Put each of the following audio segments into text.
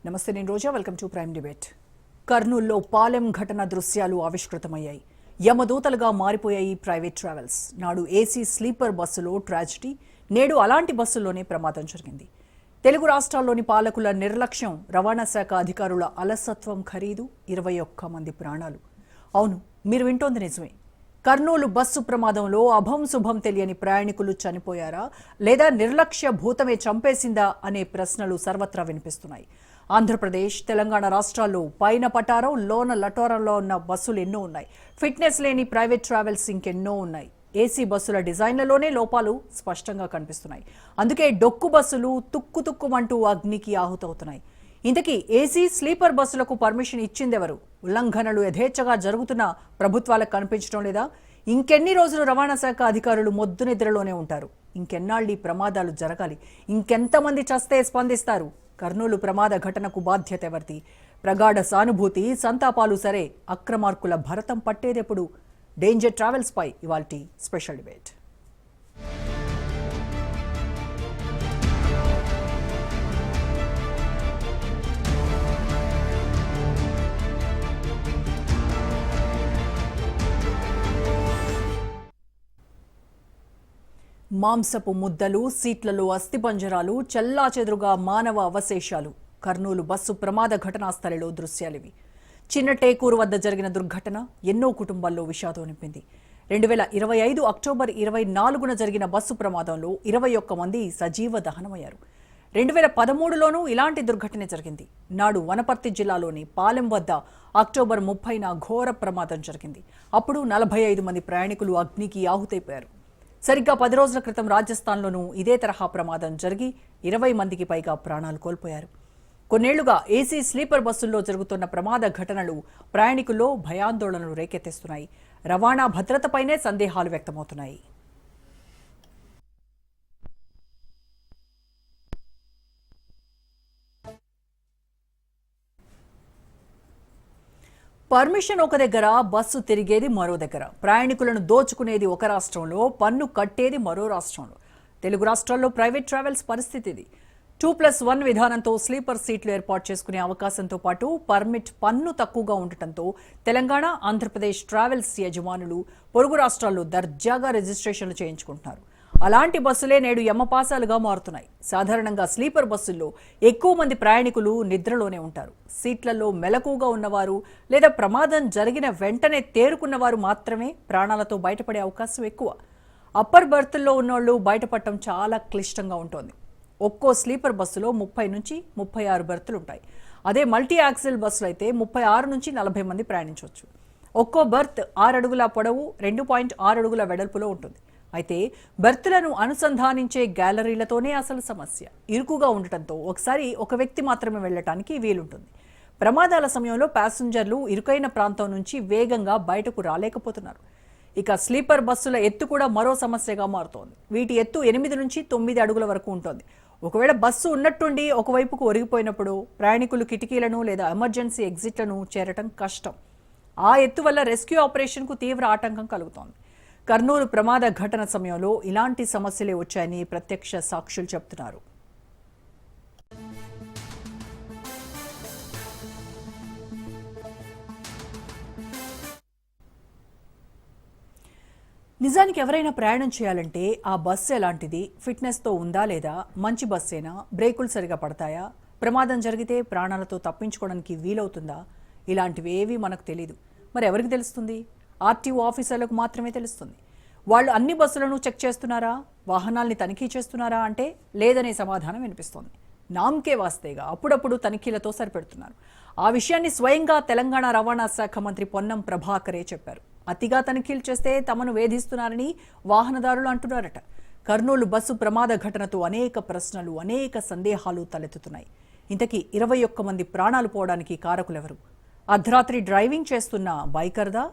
నమస్తే, నేను Roja. Welcome to prime debate. కర్నూలులో పాలెం ఘటన దృశ్యాలు ఆవిష్కృతమయ్యాయి. యమదూతలుగా మారిపోయాయి ప్రైవేట్ ట్రావెల్స్. నాడు ఏసీ స్లీపర్ బస్సులో ట్రాజడీ, నేడు అలాంటి బస్సుల్లోనే ప్రమాదం జరిగింది. తెలుగు రాష్ట్రాల్లోని పాలకుల నిర్లక్ష్యం, రవాణా శాఖ అధికారుల అలసత్వం ఖరీదు 21 మంది ప్రాణాలు. అవును, మీరు వింటోంది నిజమే. కర్నూలు బస్సు ప్రమాదంలో అభం శుభం తెలియని ప్రయాణికులు చనిపోయారా, లేదా నిర్లక్ష్య భూతమే చంపేసిందా అనే ప్రశ్నలు సర్వత్రా వినిపిస్తున్నాయి. ఆంధ్రప్రదేశ్, తెలంగాణ రాష్ట్రాల్లో పైన పటారం, లోన లటోరంలో ఉన్న బస్సులు ఎన్నో ఉన్నాయి. ఫిట్నెస్ లేని ప్రైవేట్ ట్రావెల్స్ ఇంకెన్నో ఉన్నాయి. ఏసీ బస్సుల డిజైన్లలోనే లోపాలు స్పష్టంగా కనిపిస్తున్నాయి. అందుకే డొక్కు బస్సులు తుక్కుమంటూ అగ్నికి ఆహుతవుతున్నాయి. ఇంతకీ ఏసీ స్లీపర్ బస్సులకు పర్మిషన్ ఇచ్చిందెవరు? ఉల్లంఘనలు యథేచ్ఛగా జరుగుతున్న ప్రభుత్వాలకు కనిపించడం లేదా? ఇంకెన్ని రోజులు రవాణా శాఖ అధికారులు మొద్దు నిద్రలోనే ఉంటారు? ఇంకెన్నాళ్ళు ఈ ప్రమాదాలు జరగాలి? ఇంకెంతమంది చస్తే స్పందిస్తారు? కర్నూలు ప్రమాద ఘటనకు బాధ్యత ఎవరిది? ప్రగాఢ సానుభూతి, సంతాపాలు సరే, అక్రమార్కుల భరతం పట్టేదెప్పుడు? డేంజర్ ట్రావెల్స్ పై ఇవాల్టి స్పెషల్ డిబేట్. మాంసపు ముద్దలు, సీట్లలో అస్థిపంజరాలు, చెల్లాచెదురుగా మానవ అవశేషాలు. కర్నూలు బస్సు ప్రమాద ఘటనా స్థలిలో దృశ్యాలివి. చిన్న టేకూరు వద్ద జరిగిన దుర్ఘటన ఎన్నో కుటుంబాల్లో విషాదం నింపింది. 2025 అక్టోబర్ 24న జరిగిన బస్సు ప్రమాదంలో 21 మంది సజీవ దహనమయ్యారు. 2013లోనూ ఇలాంటి దుర్ఘటన జరిగింది. నాడు వనపర్తి జిల్లాలోని పాలెం వద్ద అక్టోబర్ 30న ఘోర ప్రమాదం జరిగింది. అప్పుడు 45 మంది ప్రయాణికులు అగ్నికి ఆహుతైపోయారు. సరిగ్గా 10 రోజుల క్రితం రాజస్థాన్లోనూ ఇదే తరహా ప్రమాదం జరిగి 20 మందికి పైగా ప్రాణాలు కోల్పోయారు. కొన్నేళ్లుగా ఏసీ స్లీపర్ బస్సుల్లో జరుగుతున్న ప్రమాద ఘటనలు ప్రయాణికుల్లో భయాందోళనలు రేకెత్తిస్తున్నాయి. రవాణా భద్రతపైనే సందేహాలు వ్యక్తమవుతున్నాయి. పర్మిషన్ ఒక దగ్గర, బస్సు తిరిగేది మరో దగ్గర. ప్రయాణికులను దోచుకునేది ఒక రాష్ట్రంలో, పన్ను కట్టేది మరో రాష్ట్రంలో. తెలుగు రాష్ట్రాల్లో ప్రైవేట్ ట్రావెల్స్ పరిస్థితి ఇది. 2+1 విధానంతో స్లీపర్ సీట్లు ఏర్పాటు చేసుకునే అవకాశంతో పాటు పర్మిట్ పన్ను తక్కువగా ఉండటంతో తెలంగాణ, ఆంధ్రప్రదేశ్ ట్రావెల్స్ యజమానులు పొరుగు రాష్ట్రాల్లో దర్జాగా రిజిస్ట్రేషన్లు చేయించుకుంటున్నారు. అలాంటి బస్సులే నేడు యమపాసాలుగా మారుతున్నాయి. సాధారణంగా స్లీపర్ బస్సుల్లో ఎక్కువ మంది ప్రయాణికులు నిద్రలోనే ఉంటారు. సీట్లలో మెలకుగా ఉన్నవారు లేదా ప్రమాదం జరిగిన వెంటనే తేరుకున్నవారు మాత్రమే ప్రాణాలతో బయటపడే అవకాశం ఎక్కువ. అప్పర్ బర్త్ల్లో ఉన్నోళ్లు బయటపడటం చాలా క్లిష్టంగా ఉంటుంది. ఒక్కో స్లీపర్ బస్సులో 30 నుంచి 36 బెర్తులు ఉంటాయి. అదే మల్టీ యాక్సిల్ బస్సులు అయితే 36 నుంచి 40 మంది ప్రయాణించవచ్చు. ఒక్కో బెర్త్ 6 అడుగుల పొడవు, 2.6 అడుగుల వెడల్పులో ఉంటుంది. అయితే బెర్తులను అనుసంధానించే గ్యాలరీలతోనే అసలు సమస్య. ఇరుకుగా ఉండటంతో ఒకసారి ఒక వ్యక్తి మాత్రమే వెళ్లటానికి వీలుంటుంది. ప్రమాదాల సమయంలో ప్యాసింజర్లు ఇరుకైన ప్రాంతం నుంచి వేగంగా బయటకు రాలేకపోతున్నారు. ఇక స్లీపర్ బస్సుల ఎత్తు కూడా మరో సమస్యగా మారుతోంది. వీటి ఎత్తు 8 నుంచి 9 అడుగుల వరకు ఉంటుంది. ఒకవేళ బస్సు ఉన్నట్టుండి ఒకవైపుకు ఒరిగిపోయినప్పుడు ప్రయాణికులు కిటికీలను లేదా ఎమర్జెన్సీ ఎగ్జిట్లను చేరటం కష్టం. ఆ ఎత్తు వల్ల రెస్క్యూ ఆపరేషన్కు తీవ్ర ఆటంకం కలుగుతోంది. కర్నూలు ప్రమాద ఘటన సమయంలో ఇలాంటి సమస్యలే వచ్చాయని ప్రత్యక్ష సాక్షులు చెబుతున్నారు. నిజానికి ఎవరైనా ప్రయాణం చేయాలంటే ఆ బస్సు ఎలాంటిది, ఫిట్నెస్తో ఉందా లేదా, మంచి బస్సేనా, బ్రేకులు సరిగా పడతాయా, ప్రమాదం జరిగితే ప్రాణాలతో తప్పించుకోవడానికి వీలవుతుందా, ఇలాంటివి ఏవి మనకు తెలియదు. మరి ఎవరికి తెలుస్తుంది? ఆర్టీఓ ఆఫీసర్లకు మాత్రమే తెలుస్తుంది. వాళ్ళు అన్ని బస్సులను చెక్ చేస్తున్నారా, వాహనాల్ని తనిఖీ చేస్తున్నారా అంటే లేదనే సమాధానం వినిపిస్తోంది. నామ్కే వాస్తేగా అప్పుడప్పుడు తనిఖీలతో సరిపెడుతున్నారు. ఆ విషయాన్ని స్వయంగా తెలంగాణ రవాణా శాఖ మంత్రి పొన్నం ప్రభాకరే చెప్పారు. అతిగా తనిఖీలు చేస్తే తమను వేధిస్తున్నారని వాహనదారులు అంటున్నారట. కర్నూలు బస్సు ప్రమాద ఘటనతో అనేక ప్రశ్నలు, అనేక సందేహాలు తలెత్తుతున్నాయి. ఇంతకీ 21 మంది ప్రాణాలు పోవడానికి కారకులెవరు? అర్ధరాత్రి డ్రైవింగ్ చేస్తున్న బైకర్దా,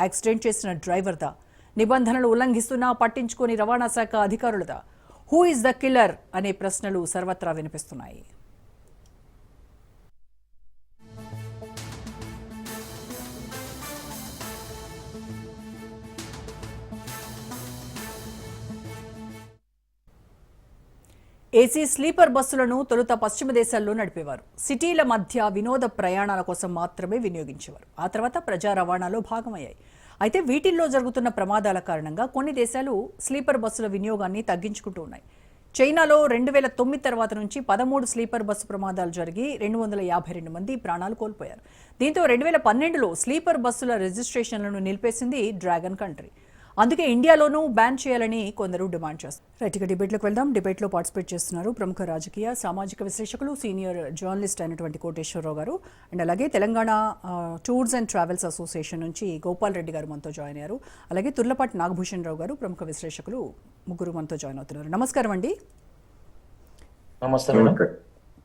యాక్సిడెంట్ చేసిన డ్రైవర్దా, నిబంధనలు ఉల్లంఘిస్తున్నా పట్టించుకోని రవాణా శాఖ అధికారులదా? హూ ఇస్ ద కిల్లర్ అనే ప్రశ్నలు సర్వత్రా వినిపిస్తున్నాయి. ఏసీ స్లీపర్ బస్సులను తొలుత పశ్చిమ దేశాల్లో నడిపేవారు. సిటీల మధ్య వినోద ప్రయాణాల కోసం మాత్రమే వినియోగించేవారు. ఆ తర్వాత ప్రజా రవాణాలో భాగమయ్యాయి. అయితే వీటిల్లో జరుగుతున్న ప్రమాదాల కారణంగా కొన్ని దేశాలు స్లీపర్ బస్సుల వినియోగాన్ని తగ్గించుకుంటూ ఉన్నాయి. చైనాలో 2009 తర్వాత నుంచి 13 స్లీపర్ బస్సు ప్రమాదాలు జరిగి 252 మంది ప్రాణాలు కోల్పోయారు. దీంతో 2012లో స్లీపర్ బస్సుల రిజిస్ట్రేషన్లను నిలిపేసింది డ్రాగన్ కంట్రీ. అందుకే ఇండియాలోనూ బ్యాన్ చేయాలని కొందరు డిమాండ్ చేస్తారు. రైట్, ఇక డిబేట్లోకి వెళ్దాం. డిబేట్లో పార్టిసిపేట్ చేస్తున్నారు ప్రముఖ రాజకీయ సామాజిక విశ్లేషకులు సీనియర్ జర్నలిస్ట్ అయినటువంటి కోటేశ్వరరావు గారు, అండ్ అలాగే Telangana tours and travels association నుంచి గోపాల్ రెడ్డి గారు మనతో జాయిన్ అయ్యారు. అలాగే తుర్లపాటి నాగభూషణ్ రావు గారు, ప్రముఖ విశ్లేషకులు, ముగ్గురు మనతో జాయిన్ అవుతున్నారు. నమస్కారం అండి.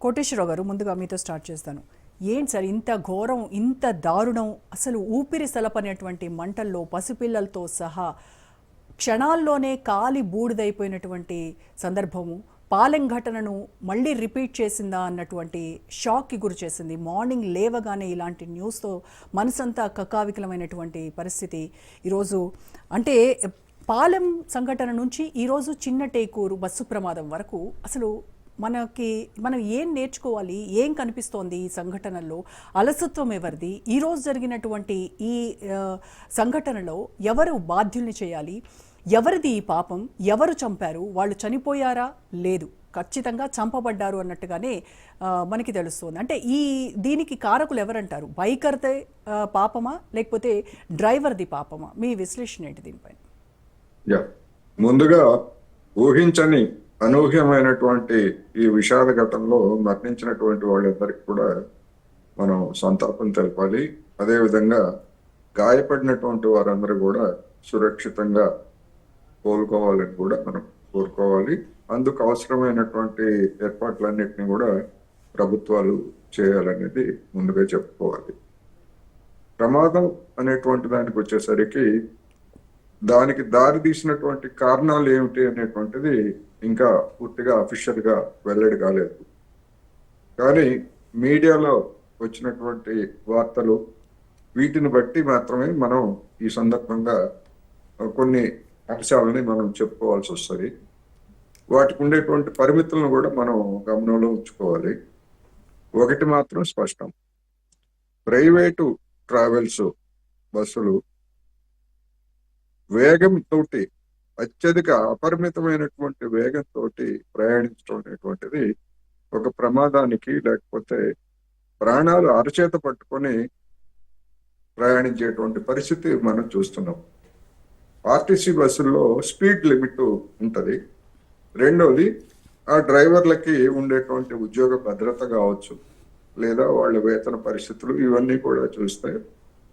కోటేశ్వరరావు గారు, ముందుగా మీతో స్టార్ట్ చేస్తాను. ఏంటి సార్ ఇంత ఘోరం, ఇంత దారుణం? అసలు ఊపిరి సలపనేటువంటి మంటల్లో పసిపిల్లలతో సహా క్షణాల్లోనే కాలి బూడిదైపోయినటువంటి సందర్భము, పాలెం ఘటనను మళ్ళీ రిపీట్ చేసిందా అన్నటువంటి షాక్కి గురి చేసింది. మార్నింగ్ లేవగానే ఇలాంటి న్యూస్తో మనసంతా కకావికలమైనటువంటి పరిస్థితి. ఈరోజు అంటే పాలెం సంఘటన నుంచి ఈరోజు చిన్న టేకూరు బస్సు ప్రమాదం వరకు అసలు మనం ఏం నేర్చుకోవాలి, ఏం కనిపిస్తోంది ఈ సంఘటనలో? అలసత్వం ఎవరిది? ఈరోజు జరిగినటువంటి ఈ సంఘటనలో ఎవరు బాధ్యుల్ని చేయాలి? ఎవరిది ఈ పాపం? ఎవరు చంపారు? వాళ్ళు చనిపోయారా? లేదు, ఖచ్చితంగా చంపబడ్డారు అన్నట్టుగానే మనకి తెలుస్తుంది. అంటే దీనికి కారకులు ఎవరంటారు? బైకర్దే పాపమా లేకపోతే డ్రైవర్ది పాపమా? మీ విశ్లేషణ ఏంటి దీనిపైన? ముందుగా ఊహించని అనూహ్యమైనటువంటి ఈ విషాద ఘటనలో మరణించినటువంటి వాళ్ళందరికీ కూడా మనం సంతాపం తెలపాలి. అదేవిధంగా గాయపడినటువంటి వారందరూ కూడా సురక్షితంగా కోలుకోవాలని కూడా మనం కోరుకోవాలి. అందుకు అవసరమైనటువంటి ఏర్పాట్లన్నింటినీ కూడా ప్రభుత్వాలు చేయాలనేది ముందుగా చెప్పుకోవాలి. ప్రమాదం అనేటువంటి దానికి వచ్చేసరికి దానికి దారి తీసినటువంటి కారణాలు ఏమిటి అనేటువంటిది ఇంకా పూర్తిగా అఫీషియల్ గా వెల్లడి కాలేదు. కానీ మీడియాలో వచ్చినటువంటి వార్తలు వీటిని బట్టి మాత్రమే మనం ఈ సందర్భంగా కొన్ని అంశాలని మనం చెప్పుకోవాల్సి వస్తుంది. వాటికి ఉండేటువంటి పరిమితులను కూడా మనం గమనంలో ఉంచుకోవాలి. ఒకటి మాత్రం స్పష్టం, ప్రైవేటు ట్రావెల్స్ బస్సులు వేగంతో, అత్యధిక అపరిమితమైనటువంటి వేగంతో ప్రయాణించడం అనేటువంటిది ఒక ప్రమాదానికి లేకపోతే ప్రాణాలు అరచేత పట్టుకొని ప్రయాణించేటువంటి పరిస్థితి మనం చూస్తున్నాం. ఆర్టీసీ బస్సుల్లో స్పీడ్ లిమిట్ ఉంటుంది. రెండోది, ఆ డ్రైవర్లకి ఉండేటువంటి ఉద్యోగ భద్రత కావచ్చు, లేదా వాళ్ళ వేతన పరిస్థితులు, ఇవన్నీ కూడా చూస్తే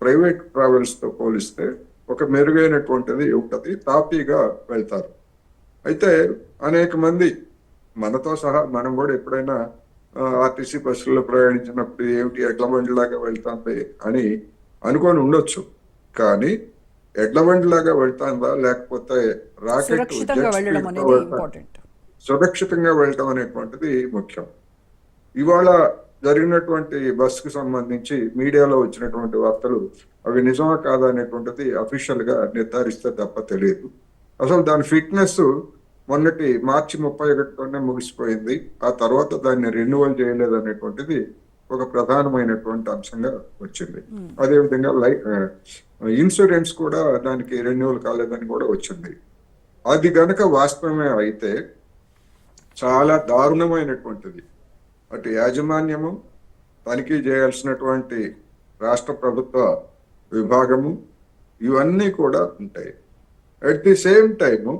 ప్రైవేట్ ట్రావెల్స్తో పోలిస్తే ఒక మెరుగైనటువంటిది ఉంటుంది. తాపీగా వెళ్తారు. అయితే అనేక మంది, మనతో సహా మనం కూడా ఎప్పుడైనా ఆర్టీసీ బస్సుల్లో ప్రయాణించినప్పుడు ఏమిటి ఎడ్ల బండిలాగా వెళ్తాంది అని అనుకొని ఉండొచ్చు. కానీ ఎడ్ల బండిలాగా వెళ్తాందా లేకపోతే రాకెట్ సురక్షితంగా వెళ్ళటం అనేటువంటిది ముఖ్యం. ఇవాళ జరిగినటువంటి బస్సుకు సంబంధించి మీడియాలో వచ్చినటువంటి వార్తలు అవి నిజమా కాదా అనేటువంటిది అఫీషియల్ గా నిర్ధారిస్తే తప్ప తెలియదు. అసలు దాని ఫిట్నెస్ మొన్నటి మార్చి 31 ముగిసిపోయింది. ఆ తర్వాత దాన్ని రెన్యువల్ చేయలేదు అనేటువంటిది ఒక ప్రధానమైనటువంటి అంశంగా వచ్చింది. అదేవిధంగా ఇన్సూరెన్స్ కూడా దానికి రెన్యువల్ కాలేదని కూడా వచ్చింది. అది గనక వాస్తవమే అయితే చాలా దారుణమైనటువంటిది. అటు యాజమాన్యము, తనిఖీ చేయాల్సినటువంటి రాష్ట్ర ప్రభుత్వ విభాగము, ఇవన్నీ కూడా ఉంటాయి. అట్ ది సేమ్ టైము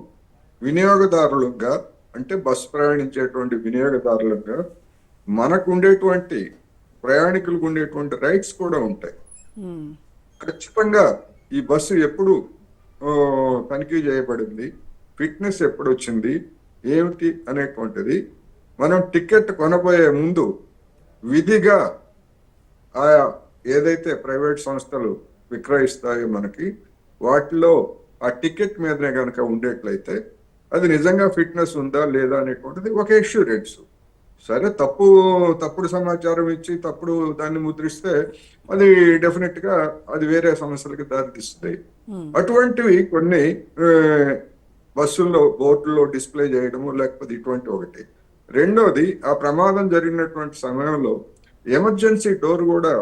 వినియోగదారులుగా, అంటే బస్సు ప్రయాణించేటువంటి వినియోగదారులుగా మనకు ఉండేటువంటి, ప్రయాణికులకు ఉండేటువంటి రైట్స్ కూడా ఉంటాయి. ఖచ్చితంగా ఈ బస్సు ఎప్పుడు తనిఖీ చేయబడింది, ఫిట్నెస్ ఎప్పుడు వచ్చింది, ఏమిటి అనేటువంటిది మనం టికెట్ కొనబోయే ముందు విధిగా ఆయా ఏదైతే ప్రైవేట్ సంస్థలు విక్రయిస్తాయో మనకి, వాటిలో ఆ టికెట్ మీదనే కనుక ఉండేట్లయితే అది నిజంగా ఫిట్నెస్ ఉందా లేదా అనేటువంటిది ఒక ఇన్సూరెన్స్. సరే, తప్పుడు సమాచారం ఇచ్చి తప్పుడు దాన్ని ముద్రిస్తే అది డెఫినెట్ గా అది వేరే సమస్యలకు దారితీస్తుంది. అటువంటివి కొన్ని బస్సుల్లో బోర్డుల్లో డిస్ప్లే చేయడము, లేకపోతే ఇటువంటి ఒకటి. రెండోది ఆ ప్రమాదం జరిగినటువంటి సమయంలో ఎమర్జెన్సీ డోర్ కూడా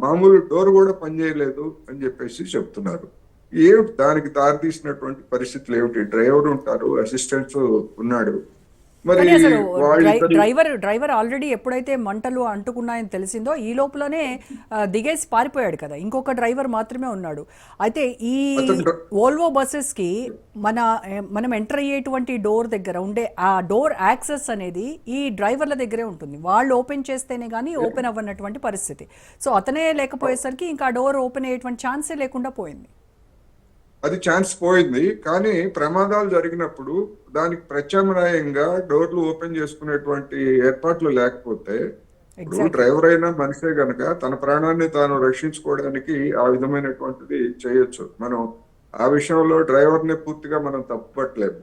మామూలు డోర్ కూడా పనిచేయలేదు అని చెప్పేసి చెప్తున్నారు. దానికి దారితీసినటువంటి పరిస్థితులు ఏమిటి? డ్రైవర్ ఉంటారు, అసిస్టెంట్స్ ఉన్నాడు, మరి కానీ అసలు వాళ్ళిద్దరి డ్రైవర్ ఆల్రెడీ ఎప్పుడైతే మంటలు అంటుకున్నాయని తెలిసిందో ఈ లోపలనే దిగేసి పారిపోయాడు కదా, ఇంకొక డ్రైవర్ మాత్రమే ఉన్నాడు. అయితే ఈ అతను వోల్వో బస్సెస్ కి మనం ఎంటర్ అయ్యేటువంటి డోర్ దగ్గర ఉండే ఆ డోర్ యాక్సెస్ అనేది ఈ డ్రైవర్ల దగ్గరే ఉంటుంది. వాళ్ళు ఓపెన్ చేస్తేనే కానీ ఓపెన్ అవ్వనటువంటి పరిస్థితి. సో అతనే లేకపోయేసరికి ఇంకా ఆ డోర్ ఓపెన్ అయ్యేటువంటి ఛాన్సే లేకుండా పోయింది. అది ఛాన్స్ పోయింది. కానీ ప్రమాదాలు జరిగినప్పుడు దానికి ప్రత్యామ్నాయంగా డోర్లు ఓపెన్ చేసుకునేటువంటి ఏర్పాట్లు లేకపోతే, ఇప్పుడు డ్రైవర్ అయినా మనిషే గనక తన ప్రాణాన్ని తాను రక్షించుకోవడానికి ఆ విధమైనటువంటిది చేయొచ్చు. మనం ఆ విషయంలో డ్రైవర్ని పూర్తిగా మనం తప్పుపట్టలేము.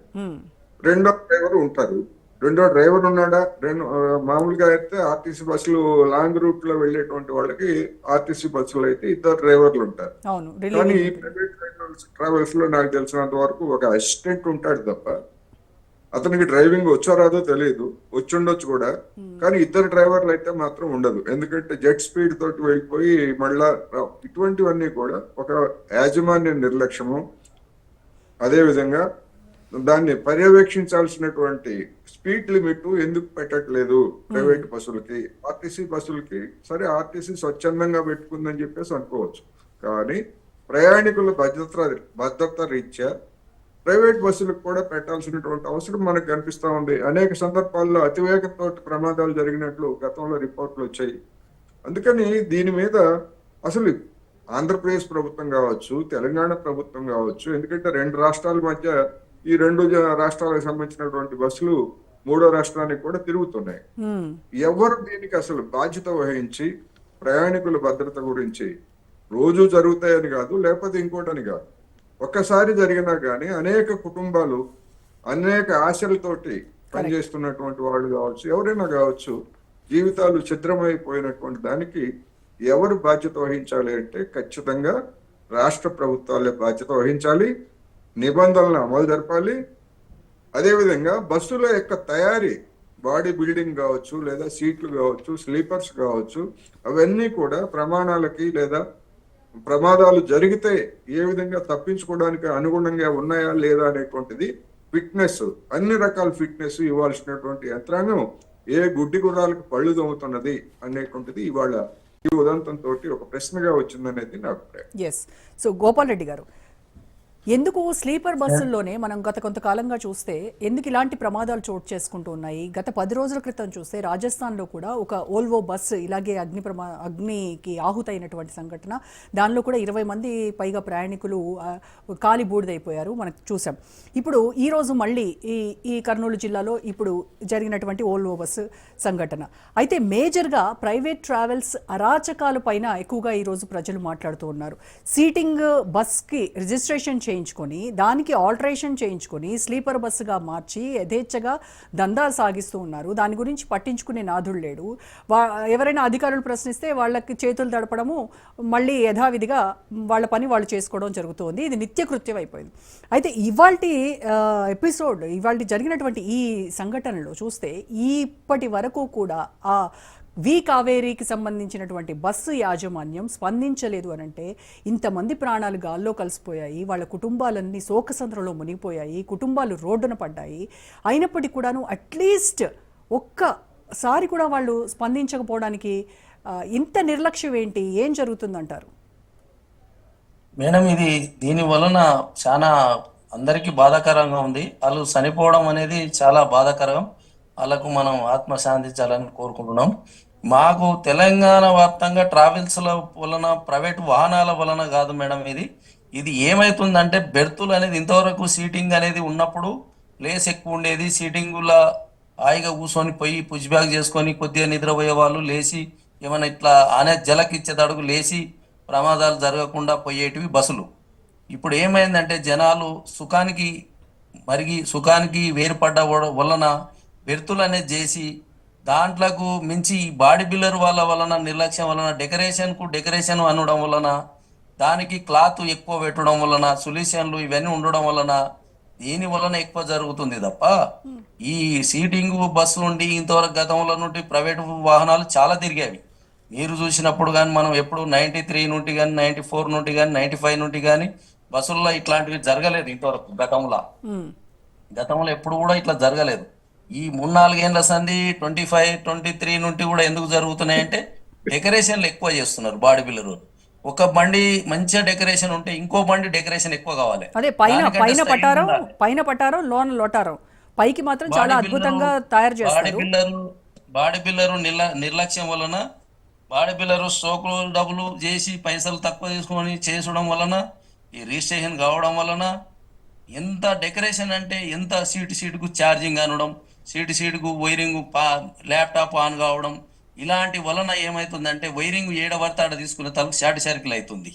రెండో డ్రైవర్ ఉంటారు. రెండో డ్రైవర్ ఉన్నాడా? మామూలుగా అయితే ఆర్టీసీ బస్సులు లాంగ్ రూట్ లో వెళ్ళేటువంటి వాళ్ళకి ఆర్టీసీ బస్సులో అయితే ఇద్దరు డ్రైవర్లు ఉంటారు. కానీ ప్రైవేట్ ట్రావెల్స్ లో నాకు తెలిసినంత వరకు ఒక అసిస్టెంట్ ఉంటాడు తప్ప అతనికి డ్రైవింగ్ వచ్చో రాదో తెలియదు, వచ్చుండొచ్చు కూడా, కానీ ఇద్దరు డ్రైవర్లు అయితే మాత్రం ఉండదు. ఎందుకంటే జెట్ స్పీడ్ తోటి వెళ్ళిపోయి మళ్ళా ఇటువంటివన్నీ కూడా ఒక యాజమాన్య నిర్లక్ష్యము. అదే విధంగా దాన్ని పర్యవేక్షించాల్సినటువంటి స్పీడ్ లిమిట్ ఎందుకు పెట్టట్లేదు ప్రైవేట్ బస్సులకి? ఆర్టీసీ బస్సులకి సరే, ఆర్టీసీ స్వచ్ఛందంగా పెట్టుకుందని చెప్పేసి అనుకోవచ్చు, కానీ ప్రయాణికుల భద్రత రీత్యా ప్రైవేట్ బస్సులకు కూడా పెట్టాల్సినటువంటి అవసరం మనకు కనిపిస్తా ఉంది. అనేక సందర్భాల్లో అతివేగంతో ప్రమాదాలు జరిగినట్లు గతంలో రిపోర్ట్లు వచ్చాయి. అందుకని దీని మీద అసలు ఆంధ్రప్రదేశ్ ప్రభుత్వం కావచ్చు, తెలంగాణ ప్రభుత్వం కావచ్చు, ఎందుకంటే రెండు రాష్ట్రాల మధ్య ఈ రెండు రాష్ట్రాలకు సంబంధించినటువంటి బస్సులు మూడో రాష్ట్రానికి కూడా తిరుగుతున్నాయి. ఎవరు దీనికి అసలు బాధ్యత వహించి ప్రయాణికుల భద్రత గురించి, రోజు జరుగుతాయని కాదు, లేకపోతే ఇంకోటని కాదు, ఒక్కసారి జరిగినా కానీ అనేక కుటుంబాలు అనేక ఆశలతోటి పనిచేస్తున్నటువంటి వాళ్ళు కావచ్చు, ఎవరైనా కావచ్చు, జీవితాలు ఛిద్రమైపోయినటువంటి దానికి ఎవరు బాధ్యత వహించాలి అంటే ఖచ్చితంగా రాష్ట్ర ప్రభుత్వాలే బాధ్యత వహించాలి, నిబంధనలను అమలు జరపాలి. అదేవిధంగా బస్సుల యొక్క తయారీ, బాడీ బిల్డింగ్ కావచ్చు, లేదా సీట్లు కావచ్చు, స్లీపర్స్ కావచ్చు, అవన్నీ కూడా ప్రమాణాలకి లేదా ప్రమాదాలు జరిగితే ఏ విధంగా తప్పించుకోవడానికి అనుగుణంగా ఉన్నాయా లేదా అనేటువంటిది ఫిట్నెస్, అన్ని రకాల ఫిట్నెస్ ఇవ్వాల్సినటువంటి యంత్రాంగం ఏ గుడ్డి గుర్రాలకు పళ్ళు దొంగతున్నది అనేటువంటిది ఇవాళ ఈ ఉదంతంతో ఒక ప్రశ్నగా వచ్చిందనేది నా అభిప్రాయం. ఎస్. సో గోపాల్ రెడ్డి గారు, ఎందుకు స్లీపర్ బస్సుల్లోనే మనం గత కొంతకాలంగా చూస్తే ఎందుకు ఇలాంటి ప్రమాదాలు చోటు చేసుకుంటూ ఉన్నాయి? గత 10 రోజుల క్రితం చూస్తే రాజస్థాన్లో కూడా ఒక ఓల్వో బస్సు ఇలాగే అగ్నికి ఆహుతైనటువంటి సంఘటన. దానిలో కూడా 20 మంది పైగా ప్రయాణికులు కాలి బూడిదైపోయారు, మనకు చూసాం. ఇప్పుడు ఈరోజు మళ్ళీ ఈ కర్నూలు జిల్లాలో ఇప్పుడు జరిగినటువంటి ఓల్వో బస్సు సంఘటన. అయితే మేజర్గా ప్రైవేట్ ట్రావెల్స్ అరాచకాల పైన ఎక్కువగా ఈరోజు ప్రజలు మాట్లాడుతూ ఉన్నారు. సీటింగ్ బస్కి రిజిస్ట్రేషన్ చేయించుకొని దానికి ఆల్టరేషన్ చేయించుకొని స్లీపర్ బస్సుగా మార్చి యథేచ్ఛగా దందాలు సాగిస్తూ ఉన్నారు. దాని గురించి పట్టించుకునే నాథుడు లేడు. ఎవరైనా అధికారులు ప్రశ్నిస్తే వాళ్ళకి చేతులు తడపడము, మళ్ళీ యథావిధిగా వాళ్ళ పని వాళ్ళు చేసుకోవడం జరుగుతుంది. ఇది నిత్యకృత్యం అయిపోయింది. అయితే ఇవాల్టి ఎపిసోడ్, ఇవాల్టి జరిగినటువంటి ఈ సంఘటనలో చూస్తే ఇప్పటి వరకు కూడా ఆ కావేరీకి సంబంధించినటువంటి బస్సు యాజమాన్యం స్పందించలేదు అనంటే, ఇంతమంది ప్రాణాలు గాల్లో కలిసిపోయాయి, వాళ్ళ కుటుంబాలన్నీ శోకసంద్రంలో మునిగిపోయాయి, కుటుంబాలు రోడ్డున పడ్డాయి. అయినప్పటికీ కూడాను అట్లీస్ట్ ఒక్కసారి కూడా వాళ్ళు స్పందించకపోవడానికి ఇంత నిర్లక్ష్యం ఏంటి? ఏం జరుగుతుందంటారు? మేడం, దీని వలన చాలా అందరికీ బాధాకరంగా ఉంది. వాళ్ళు చనిపోవడం అనేది చాలా బాధాకరం. వాళ్ళకు మనం ఆత్మ శాంతించాలని కోరుకుంటున్నాం. మాకు తెలంగాణ వ్యాప్తంగా ట్రావెల్స్ల వలన, ప్రైవేట్ వాహనాల వలన కాదు మేడం. ఇది ఏమవుతుందంటే, బెర్తులు అనేది ఇంతవరకు సీటింగ్ అనేది ఉన్నప్పుడు ప్లేస్ ఎక్కువ ఉండేది. సీటింగులో హాయిగా కూర్చొని పోయి పుష్ బ్యాగ్ చేసుకొని కొద్దిగా నిద్రపోయే వాళ్ళు లేచి ఏమైనా ఇట్లా అనే జలకిచ్చేదడుగు లేచి ప్రమాదాలు జరగకుండా పోయేటివి బస్సులు. ఇప్పుడు ఏమైందంటే, జనాలు సుఖానికి వేరుపడ్డ వలన బెర్తులు అనేది చేసి దాంట్లకు మించి బాడీ బిల్డర్ వాళ్ళ వలన నిర్లక్ష్యం వలన డెకరేషన్ అనడం వలన, దానికి క్లాత్ ఎక్కువ పెట్టడం వలన, సొల్యూషన్లు ఇవన్నీ ఉండడం వలన దీని వలన ఎక్కువ జరుగుతుంది తప్ప ఈ సీటింగ్ బస్సు నుండి ఇంతవరకు గతంలో నుండి ప్రైవేట్ వాహనాలు చాలా తిరిగేవి. మీరు చూసినప్పుడు కానీ మనం ఎప్పుడు 93 నుండి కానీ 94 నుండి కానీ 95 నుండి కానీ బస్సుల్లో ఇట్లాంటివి జరగలేదు ఇంతవరకు గతంలో ఎప్పుడు కూడా ఇట్లా జరగలేదు. ఈ 3-4 ఏళ్ల సంది 25, 23 నుండి కూడా ఎందుకు జరుగుతున్నాయంటే డెకరేషన్లు ఎక్కువ చేస్తున్నారు బాడీ బిల్డర్. ఒక బండి మంచిగా డెకరేషన్ ఉంటే ఇంకో బండి డెకరేషన్ ఎక్కువ కావాలి. అదే పైన దానికంటే పైన style పటారం ఉండాలి. పైన పటారం లోన లోటారం పైకి మాత్రం చాలా అద్భుతంగా తయారు చేస్తారు. బాడీ బిల్డర్ నిర్లక్ష్యం వలన బాడీ బిల్డర్ స్ట్రోకులు డబ్బులు చేసి పైసలు తక్కువ తీసుకొని చేసడం వలన ఈ రిజిస్ట్రేషన్ కావడం వలన ఎంత డెకరేషన్ అంటే ఎంత సీటుకు ఛార్జింగ్ అనడం, సీటుకు వైరింగ్ ల్యాప్టాప్ ఆన్ కావడం, ఇలాంటి వలన ఏమైతుందంటే వైరింగ్ ఏడబడితే ఆడ తీసుకునే తలకు షార్ట్ సర్కిల్ అవుతుంది.